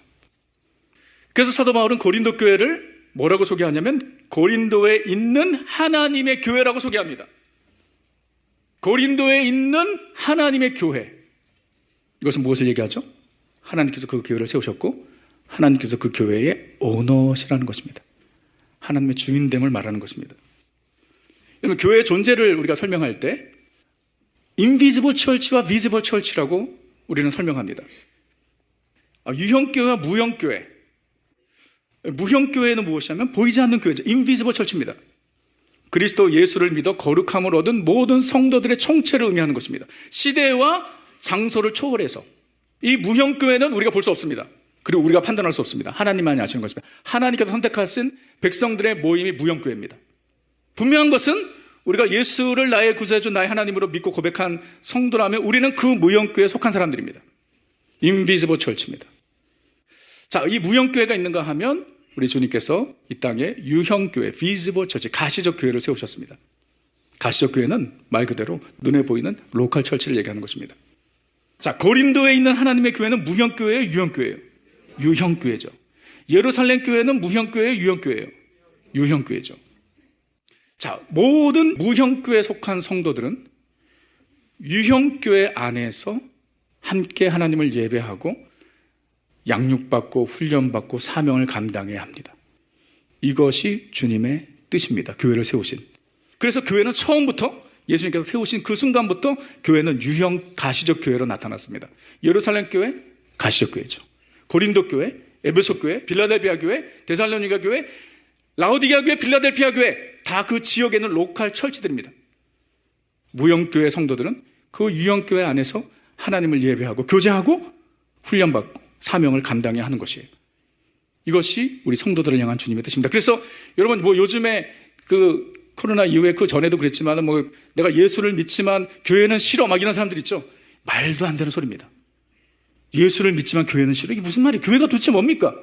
그래서 사도 바울은 고린도 교회를 뭐라고 소개하냐면 고린도에 있는 하나님의 교회라고 소개합니다. 고린도에 있는 하나님의 교회. 이것은 무엇을 얘기하죠? 하나님께서 그 교회를 세우셨고 하나님께서 그 교회의 오너시라는 것입니다. 하나님의 주인됨을 말하는 것입니다. 여러분, 교회의 존재를 우리가 설명할 때 인비지블 처치와 비지블 처치라고 우리는 설명합니다. 유형교회와 무형교회. 무형교회는 무엇이냐면 보이지 않는 교회죠. 인비지블 처치입니다. 그리스도 예수를 믿어 거룩함을 얻은 모든 성도들의 총체를 의미하는 것입니다. 시대와 장소를 초월해서 이 무형교회는 우리가 볼 수 없습니다. 그리고 우리가 판단할 수 없습니다. 하나님만이 아시는 것입니다. 하나님께서 선택하신 백성들의 모임이 무형교회입니다. 분명한 것은 우리가 예수를 나의 구세주 나의 하나님으로 믿고 고백한 성도라면 우리는 그 무형교회에 속한 사람들입니다. 인비지블 철치입니다. 자, 이 무형교회가 있는가 하면 우리 주님께서 이 땅에 유형교회, 비지블 처치, 가시적 교회를 세우셨습니다. 가시적 교회는 말 그대로 눈에 보이는 로컬 철치를 얘기하는 것입니다. 자, 고린도에 있는 하나님의 교회는 무형교회예요, 유형교회예요? 유형교회죠. 예루살렘 교회는 무형교회예요, 유형교회예요? 유형교회죠. 자, 모든 무형교회에 속한 성도들은 유형교회 안에서 함께 하나님을 예배하고 양육받고 훈련받고 사명을 감당해야 합니다. 이것이 주님의 뜻입니다. 교회를 세우신. 그래서 교회는 처음부터 예수님께서 세우신 그 순간부터 교회는 유형 가시적 교회로 나타났습니다. 예루살렘 교회, 가시적 교회죠. 고린도 교회, 에베소 교회, 빌라델피아 교회, 데살로니가 교회, 라오디게아 교회, 빌라델피아 교회 다 그 지역에 있는 로컬 철치들입니다. 무형교회 성도들은 그 유형교회 안에서 하나님을 예배하고 교제하고 훈련받고 사명을 감당해야 하는 것이에요. 이것이 우리 성도들을 향한 주님의 뜻입니다. 그래서 여러분 요즘에 그 코로나 이후에 그 전에도 그랬지만 내가 예수를 믿지만 교회는 싫어 막 이런 사람들 있죠. 말도 안 되는 소리입니다. 예수를 믿지만 교회는 싫어. 이게 무슨 말이에요? 교회가 도대체 뭡니까?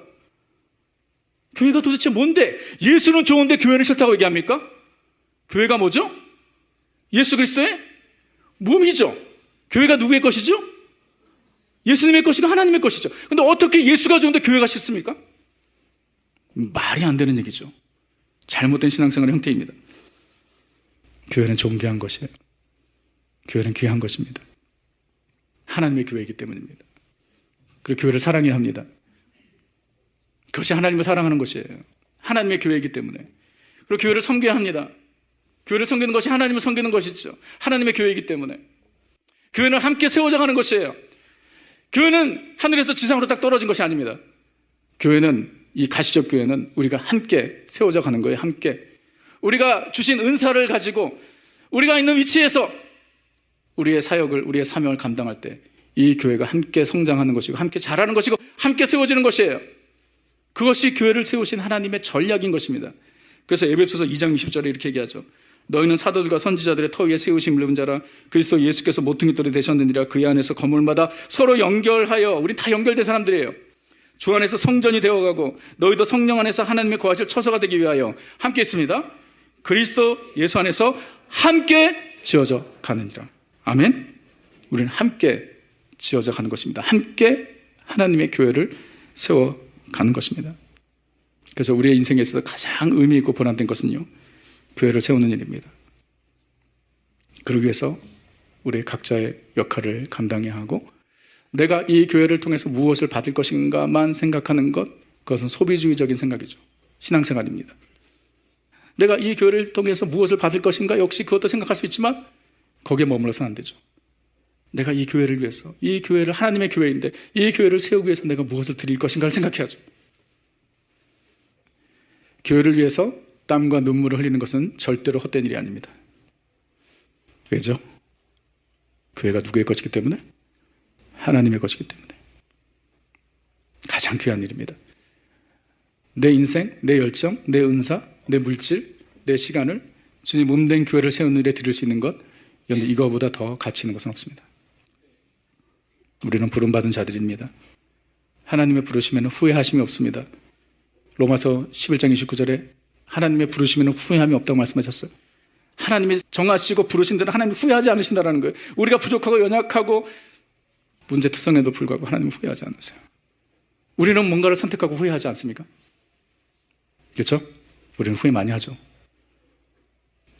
교회가 도대체 뭔데? 예수는 좋은데 교회는 싫다고 얘기합니까? 교회가 뭐죠? 예수 그리스도의 몸이죠. 교회가 누구의 것이죠? 예수님의 것이고 하나님의 것이죠. 근데 어떻게 예수가 좋은데 교회가 싫습니까? 말이 안 되는 얘기죠. 잘못된 신앙생활의 형태입니다. 교회는 존귀한 것이에요. 교회는 귀한 것입니다. 하나님의 교회이기 때문입니다. 그리고 교회를 사랑해야 합니다. 그것이 하나님을 사랑하는 것이에요. 하나님의 교회이기 때문에. 그리고 교회를 섬겨야 합니다. 교회를 섬기는 것이 하나님을 섬기는 것이죠. 하나님의 교회이기 때문에. 교회는 함께 세워져 가는 것이에요. 교회는 하늘에서 지상으로 딱 떨어진 것이 아닙니다. 교회는, 이 가시적 교회는 우리가 함께 세워져 가는 거예요. 함께. 우리가 주신 은사를 가지고 우리가 있는 위치에서 우리의 사역을, 우리의 사명을 감당할 때 이 교회가 함께 성장하는 것이고 함께 자라는 것이고 함께 세워지는 것이에요. 그것이 교회를 세우신 하나님의 전략인 것입니다. 그래서 에베소서 2장 20절에 이렇게 얘기하죠. 너희는 사도들과 선지자들의 터 위에 세우심을 입은 자라 그리스도 예수께서 모퉁이돌이 되셨느니라. 그의 안에서 거물마다 서로 연결하여, 우리 다 연결된 사람들이에요. 주 안에서 성전이 되어가고 너희도 성령 안에서 하나님의 거하실 처소가 되기 위하여 함께 있습니다. 그리스도 예수 안에서 함께 지어져 가느니라. 아멘. 우리는 함께 지어져 가는 것입니다. 함께 하나님의 교회를 세워가는 것입니다. 그래서 우리의 인생에 있어서 가장 의미 있고 보람된 것은요, 교회를 세우는 일입니다. 그러기 위해서 우리 각자의 역할을 감당해야 하고, 내가 이 교회를 통해서 무엇을 받을 것인가만 생각하는 것, 그것은 소비주의적인 생각이죠. 신앙생활입니다. 내가 이 교회를 통해서 무엇을 받을 것인가, 역시 그것도 생각할 수 있지만 거기에 머물러서는 안 되죠. 내가 이 교회를 위해서, 이 교회를 하나님의 교회인데 이 교회를 세우기 위해서 내가 무엇을 드릴 것인가를 생각해야죠. 교회를 위해서 땀과 눈물을 흘리는 것은 절대로 헛된 일이 아닙니다. 왜죠? 교회가 누구의 것이기 때문에? 하나님의 것이기 때문에. 가장 귀한 일입니다. 내 인생, 내 열정, 내 은사, 내 물질, 내 시간을 주님 몸된 교회를 세우는 일에 드릴 수 있는 것, 이거보다 더 가치 있는 것은 없습니다. 우리는 부름받은 자들입니다. 하나님의 부르심에는 후회하심이 없습니다. 로마서 11장 29절에 하나님의 부르심에는 후회함이 없다고 말씀하셨어요. 하나님이 정하시고 부르신 데는 하나님이 후회하지 않으신다는 거예요. 우리가 부족하고 연약하고 문제투성에도 불구하고 하나님은 후회하지 않으세요. 우리는 뭔가를 선택하고 후회하지 않습니까? 그렇죠? 우리는 후회 많이 하죠.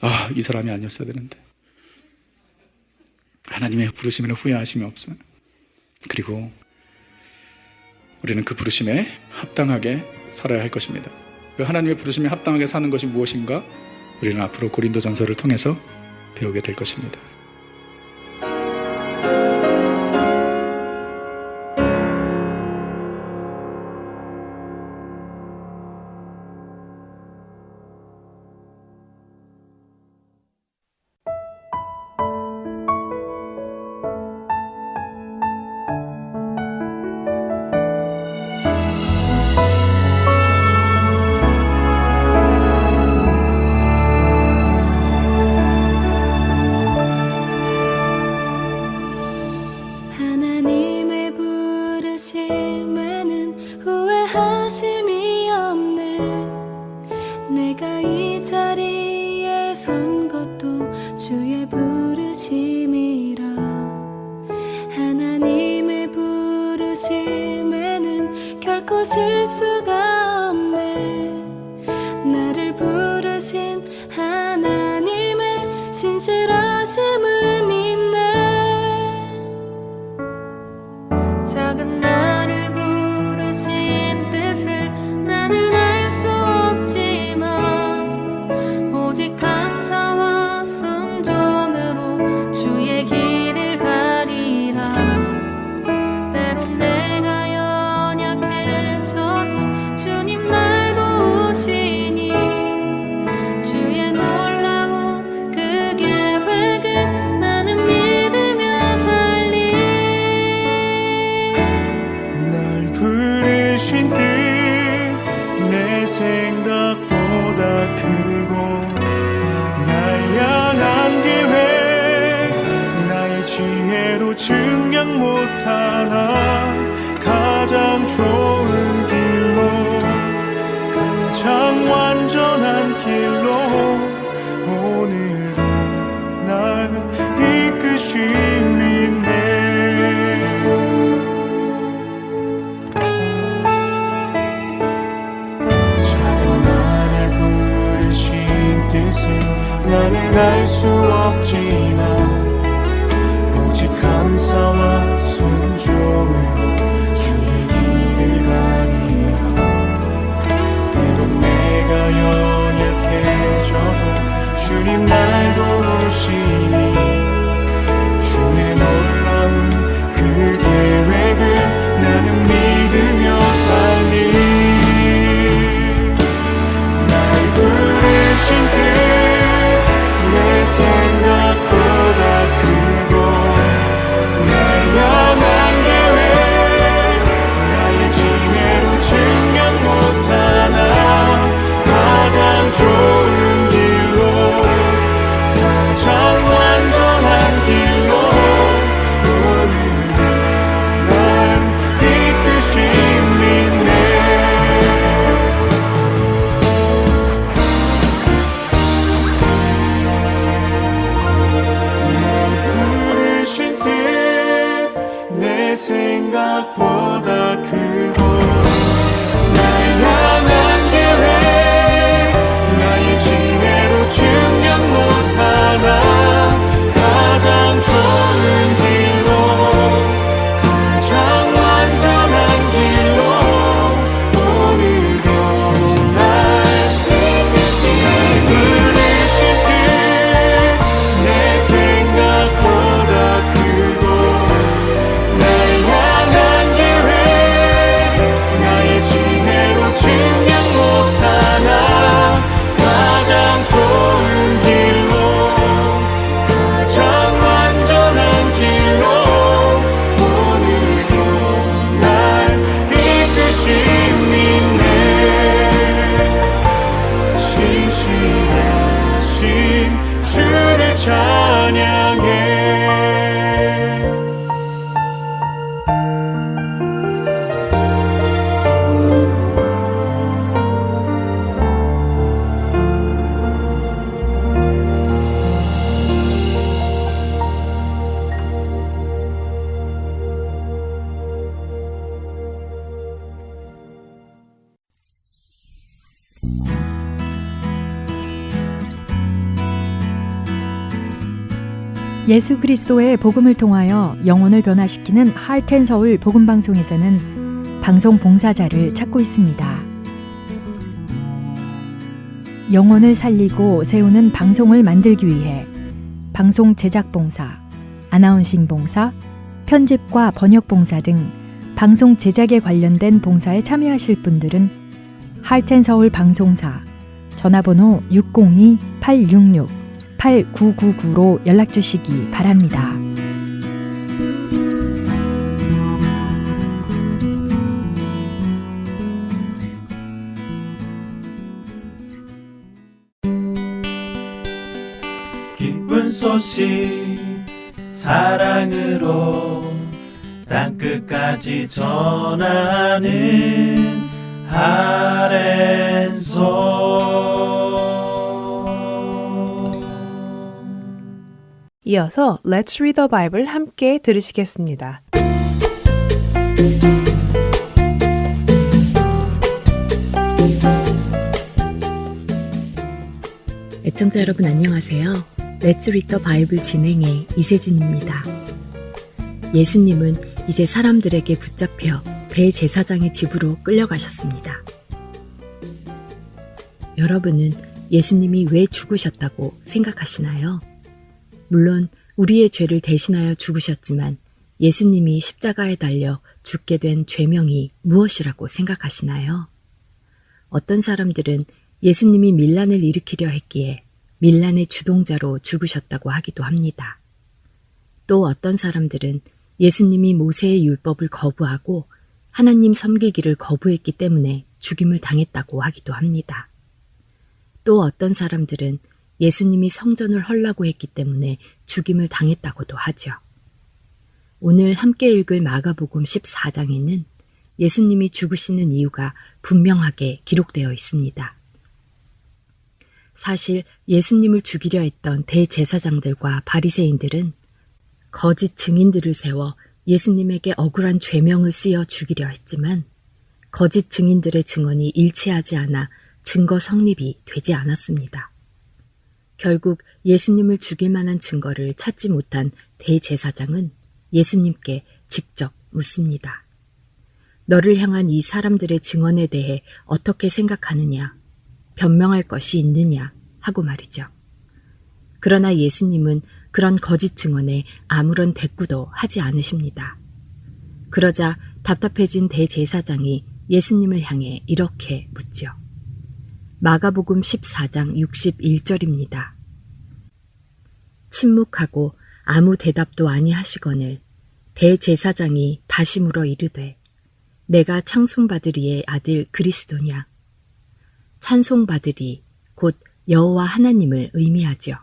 아, 이 사람이 아니었어야 되는데. 하나님의 부르심에는 후회하심이 없어요. 그리고 우리는 그 부르심에 합당하게 살아야 할 것입니다. 그 하나님의 부르심에 합당하게 사는 것이 무엇인가? 우리는 앞으로 고린도전서를 통해서 배우게 될 것입니다. 부르심에는 결코 실수가 없네. 나를 부르신 하나님의 신실하심을 믿네. 작은 나를 부르신 뜻을 나는 알 수 없지만 오직 감사와 순종으로 주의 길을 가리라. 때론 내가 연약해져도 주님 날 도우시니 주의 놀라운 그 계획을 나는 믿으며 살리. 날 부르신 뜻 내 생각보다 크고 날 향한 계획 나의 지혜로 증량 못하나 가장 좋은 길로 가장 완전한 길로 오늘도 날 이끄심이네. 나는 알 수 없지만 오직 감사와 순종으로 주의 길을 가리라. 때론 내가 연약해져도 주님 날 도우시니 주의 놀라운 그 계획을 나는 믿으며 살리. 날 부르신 뜻 내 생각보다 크고 날 향한 계획 나의 지혜로 증명 못하나 가장 좋은 길로 가장 완전한 길로 오늘도 날 이끄심 믿네. 생각보다 크고 날 향한 계획 나의 지혜로 증명 못하나 가장 좋은 길로 가장 완전한 길로 오늘도 날 이끄시니 부르신 뜻 내 생각보다 크고 증명 못하나 가장 좋은 길로 가장 완전한 길로 오늘도 날 이끄심 믿네. 신실하신 주를 찬양해. 예수 그리스도의 복음을 통하여 영혼을 변화시키는 하트앤서울 복음방송에서는 방송 봉사자를 찾고 있습니다. 영혼을 살리고 세우는 방송을 만들기 위해 방송 제작 봉사, 아나운싱 봉사, 편집과 번역 봉사 등 방송 제작에 관련된 봉사에 참여하실 분들은 하트앤서울 방송사 전화번호 602-866-8999로 연락주시기 바랍니다. 기쁜 소식 사랑으로 땅끝까지 전하는 하랜소. 이어서 Let's Read the Bible 함께 들으시겠습니다. 애청자 여러분 안녕하세요. Let's Read the Bible 진행의 이세진입니다. 예수님은 이제 사람들에게 붙잡혀 대제사장의 집으로 끌려가셨습니다. 여러분은 예수님이 왜 죽으셨다고 생각하시나요? 물론 우리의 죄를 대신하여 죽으셨지만 예수님이 십자가에 달려 죽게 된 죄명이 무엇이라고 생각하시나요? 어떤 사람들은 예수님이 밀란을 일으키려 했기에 밀란의 주동자로 죽으셨다고 하기도 합니다. 또 어떤 사람들은 예수님이 모세의 율법을 거부하고 하나님 섬기기를 거부했기 때문에 죽임을 당했다고 하기도 합니다. 또 어떤 사람들은 예수님이 성전을 헐라고 했기 때문에 죽임을 당했다고도 하죠. 오늘 함께 읽을 마가복음 14장에는 예수님이 죽으시는 이유가 분명하게 기록되어 있습니다. 사실 예수님을 죽이려 했던 대제사장들과 바리새인들은 거짓 증인들을 세워 예수님에게 억울한 죄명을 쓰여 죽이려 했지만 거짓 증인들의 증언이 일치하지 않아 증거 성립이 되지 않았습니다. 결국 예수님을 죽일 만한 증거를 찾지 못한 대제사장은 예수님께 직접 묻습니다. 너를 향한 이 사람들의 증언에 대해 어떻게 생각하느냐? 변명할 것이 있느냐? 하고 말이죠. 그러나 예수님은 그런 거짓 증언에 아무런 대꾸도 하지 않으십니다. 그러자 답답해진 대제사장이 예수님을 향해 이렇게 묻죠. 마가복음 14장 61절입니다. 침묵하고 아무 대답도 아니하시거늘 대제사장이 다시 물어 이르되 내가 찬송받으리의 아들 그리스도냐? 찬송받으리 곧 여호와 하나님을 의미하죠.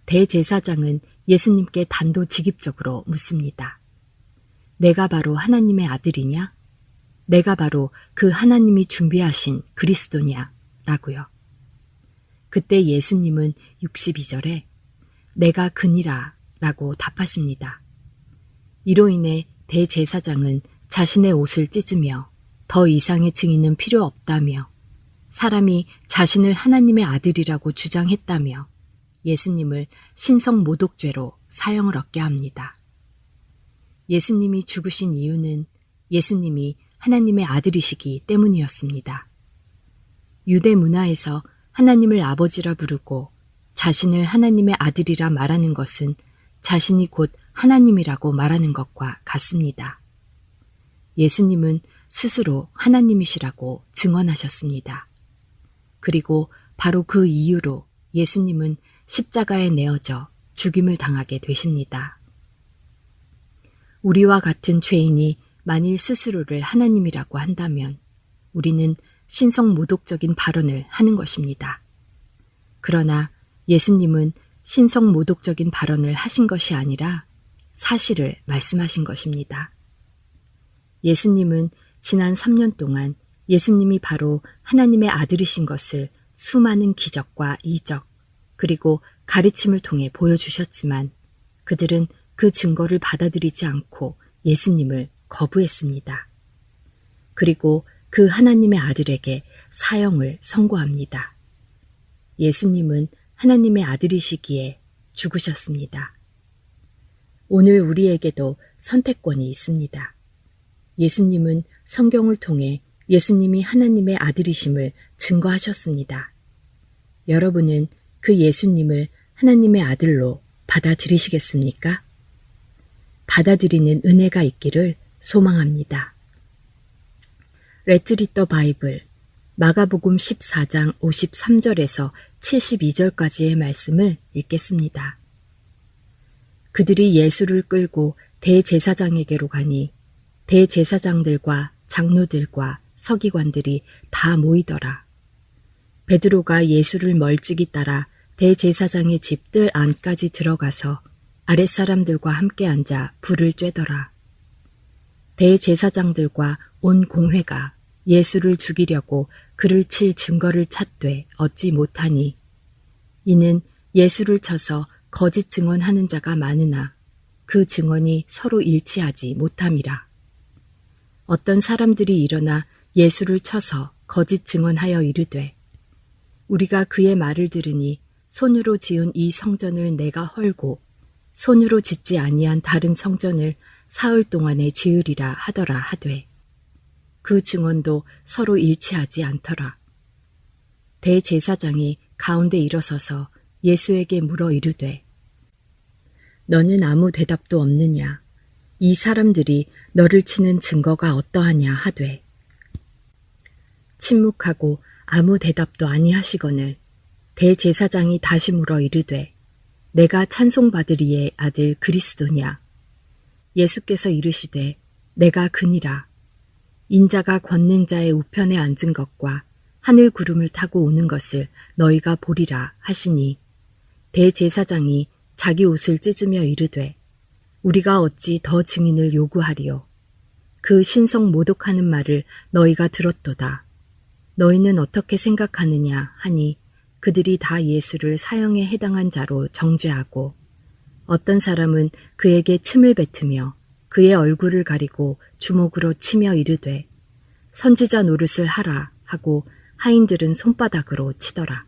대제사장은 예수님께 단도직입적으로 묻습니다. 내가 바로 하나님의 아들이냐? 내가 바로 그 하나님이 준비하신 그리스도냐? 라고요. 그때 예수님은 62절에 내가 그니라 라고 답하십니다. 이로 인해 대제사장은 자신의 옷을 찢으며 더 이상의 증인은 필요 없다며 사람이 자신을 하나님의 아들이라고 주장했다며 예수님을 신성모독죄로 사형을 얻게 합니다. 예수님이 죽으신 이유는 예수님이 하나님의 아들이시기 때문이었습니다. 유대 문화에서 하나님을 아버지라 부르고 자신을 하나님의 아들이라 말하는 것은 자신이 곧 하나님이라고 말하는 것과 같습니다. 예수님은 스스로 하나님이시라고 증언하셨습니다. 그리고 바로 그 이유로 예수님은 십자가에 내어져 죽임을 당하게 되십니다. 우리와 같은 죄인이 만일 스스로를 하나님이라고 한다면 우리는 신성모독적인 발언을 하는 것입니다. 그러나 예수님은 신성모독적인 발언을 하신 것이 아니라 사실을 말씀하신 것입니다. 예수님은 지난 3년 동안 예수님이 바로 하나님의 아들이신 것을 수많은 기적과 이적, 그리고 가르침을 통해 보여주셨지만 그들은 그 증거를 받아들이지 않고 예수님을 거부했습니다. 그리고 그 하나님의 아들에게 사형을 선고합니다. 예수님은 하나님의 아들이시기에 죽으셨습니다. 오늘 우리에게도 선택권이 있습니다. 예수님은 성경을 통해 예수님이 하나님의 아들이심을 증거하셨습니다. 여러분은 그 예수님을 하나님의 아들로 받아들이시겠습니까? 받아들이는 은혜가 있기를 소망합니다. Let's read the Bible 마가복음 14장 53절에서 72절까지의 말씀을 읽겠습니다. 그들이 예수를 끌고 대제사장에게로 가니 대제사장들과 장로들과 서기관들이 다 모이더라. 베드로가 예수를 멀찍이 따라 대제사장의 집 뜰 안까지 들어가서 아랫사람들과 함께 앉아 불을 쬐더라. 대제사장들과 온 공회가 예수를 죽이려고 그를 칠 증거를 찾되 얻지 못하니 이는 예수를 쳐서 거짓 증언하는 자가 많으나 그 증언이 서로 일치하지 못함이라. 어떤 사람들이 일어나 예수를 쳐서 거짓 증언하여 이르되 우리가 그의 말을 들으니 손으로 지은 이 성전을 내가 헐고 손으로 짓지 아니한 다른 성전을 사흘 동안에 지으리라 하더라 하되 그 증언도 서로 일치하지 않더라. 대제사장이 가운데 일어서서 예수에게 물어 이르되 너는 아무 대답도 없느냐? 이 사람들이 너를 치는 증거가 어떠하냐 하되 침묵하고 아무 대답도 아니하시거늘 대제사장이 다시 물어 이르되 내가 찬송받으리의 아들 그리스도냐? 예수께서 이르시되 내가 그니라. 인자가 권능자의 우편에 앉은 것과 하늘 구름을 타고 오는 것을 너희가 보리라 하시니 대제사장이 자기 옷을 찢으며 이르되 우리가 어찌 더 증인을 요구하리요? 그 신성 모독하는 말을 너희가 들었도다. 너희는 어떻게 생각하느냐 하니 그들이 다 예수를 사형에 해당한 자로 정죄하고 어떤 사람은 그에게 침을 뱉으며 그의 얼굴을 가리고 주먹으로 치며 이르되 선지자 노릇을 하라 하고 하인들은 손바닥으로 치더라.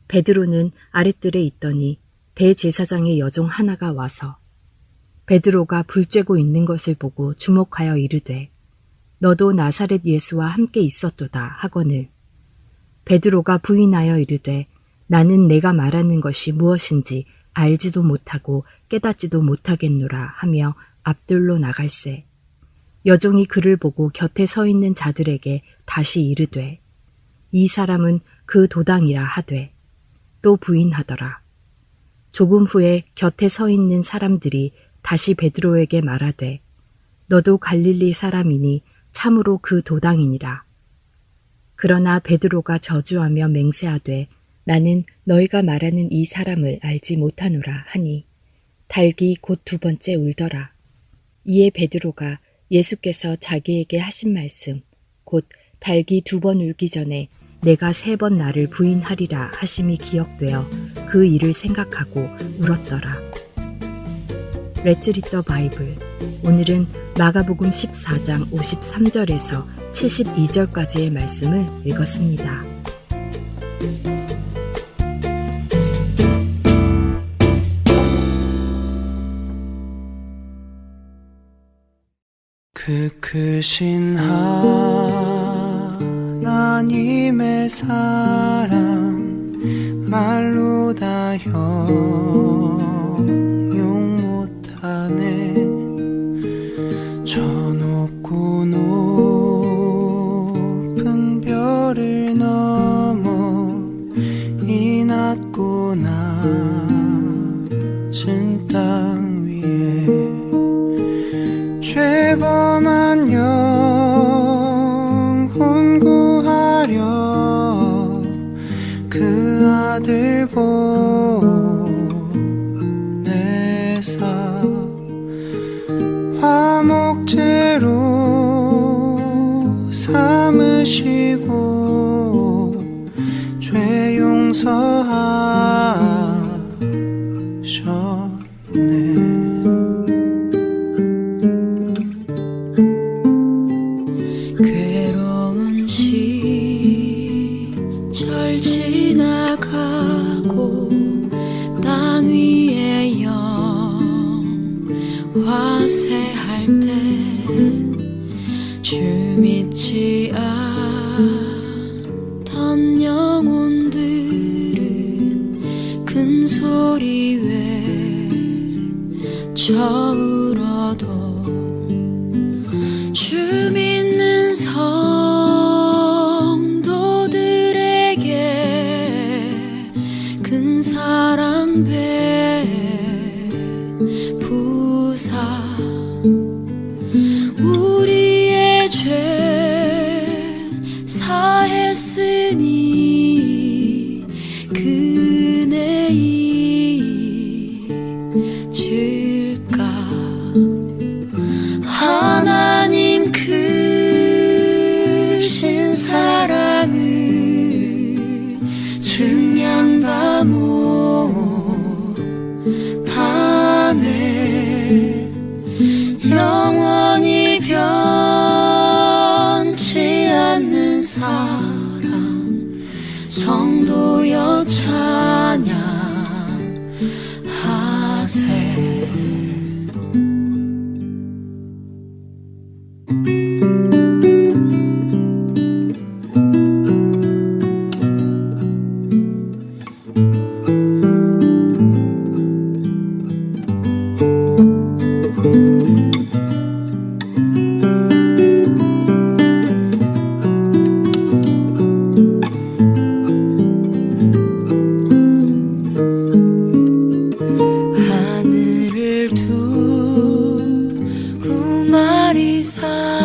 베드로는 아랫뜰에 있더니 대제사장의 여종 하나가 와서 베드로가 불 쬐고 있는 것을 보고 주목하여 이르되 너도 나사렛 예수와 함께 있었도다 하거늘 베드로가 부인하여 이르되 나는 내가 말하는 것이 무엇인지 알지도 못하고 깨닫지도 못하겠노라 하며 앞들로 나갈새 여종이 그를 보고 곁에 서 있는 자들에게 다시 이르되 이 사람은 그 도당이라 하되 또 부인하더라. 조금 후에 곁에 서 있는 사람들이 다시 베드로에게 말하되 너도 갈릴리 사람이니 참으로 그 도당이니라. 그러나 베드로가 저주하며 맹세하되 나는 너희가 말하는 이 사람을 알지 못하노라 하니 닭이 곧 두 번째 울더라. 이에 베드로가 예수께서 자기에게 하신 말씀 곧 닭이 두 번 울기 전에 내가 세 번 나를 부인하리라 하심이 기억되어 그 일을 생각하고 울었더라. Let's read the Bible. 오늘은 마가복음 14장 53절에서 72절까지의 말씀을 읽었습니다. 그 크신 하나님의 사랑 말로 다 형용 못하네. 저 높고 높은 별을 넘어 이 낮고 낮은 땅 위에 죄범한 영혼 구하려 그 아들 보내사 화목제로 삼으시고 죄 용서하셨네. 괴로운 시절 지나가고 땅 위에 영화세할 때 주 믿지 않던 영혼들은 큰 소리 외쳐 울어도 주 믿는 성도들에게 큰 사랑 베푸사 우리의 죄 사했으니 그네 잊을까 하나님 그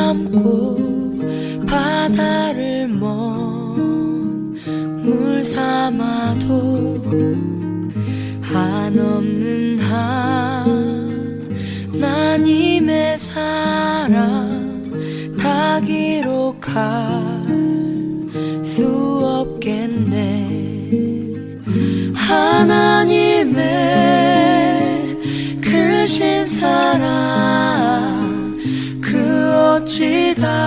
삼고 바다를 먹물 삼아도 한없는 하나님의 사랑 다 기록할 수 없겠네. 하나님의 크신 사랑 그 어찌 닿을까.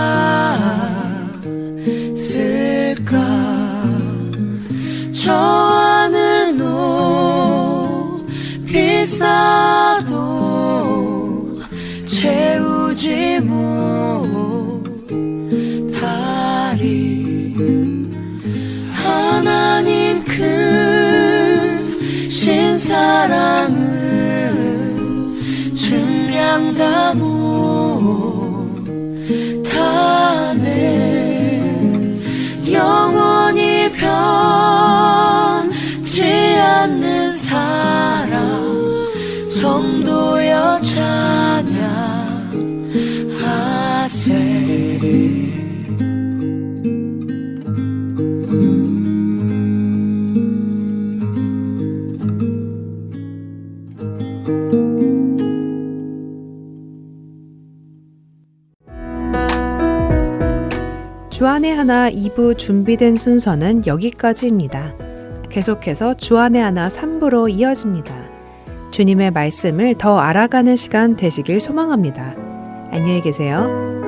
저 하늘 높이 쌓아도 채우지 못하리. 하나님 크신 사랑은 증량 다 못하네. 영원히 변치 않는 사랑 성도여 찬양하세. 주안의 하나 2부 준비된 순서는 여기까지입니다. 계속해서 주안의 하나 3부로 이어집니다. 주님의 말씀을 더 알아가는 시간 되시길 소망합니다. 안녕히 계세요.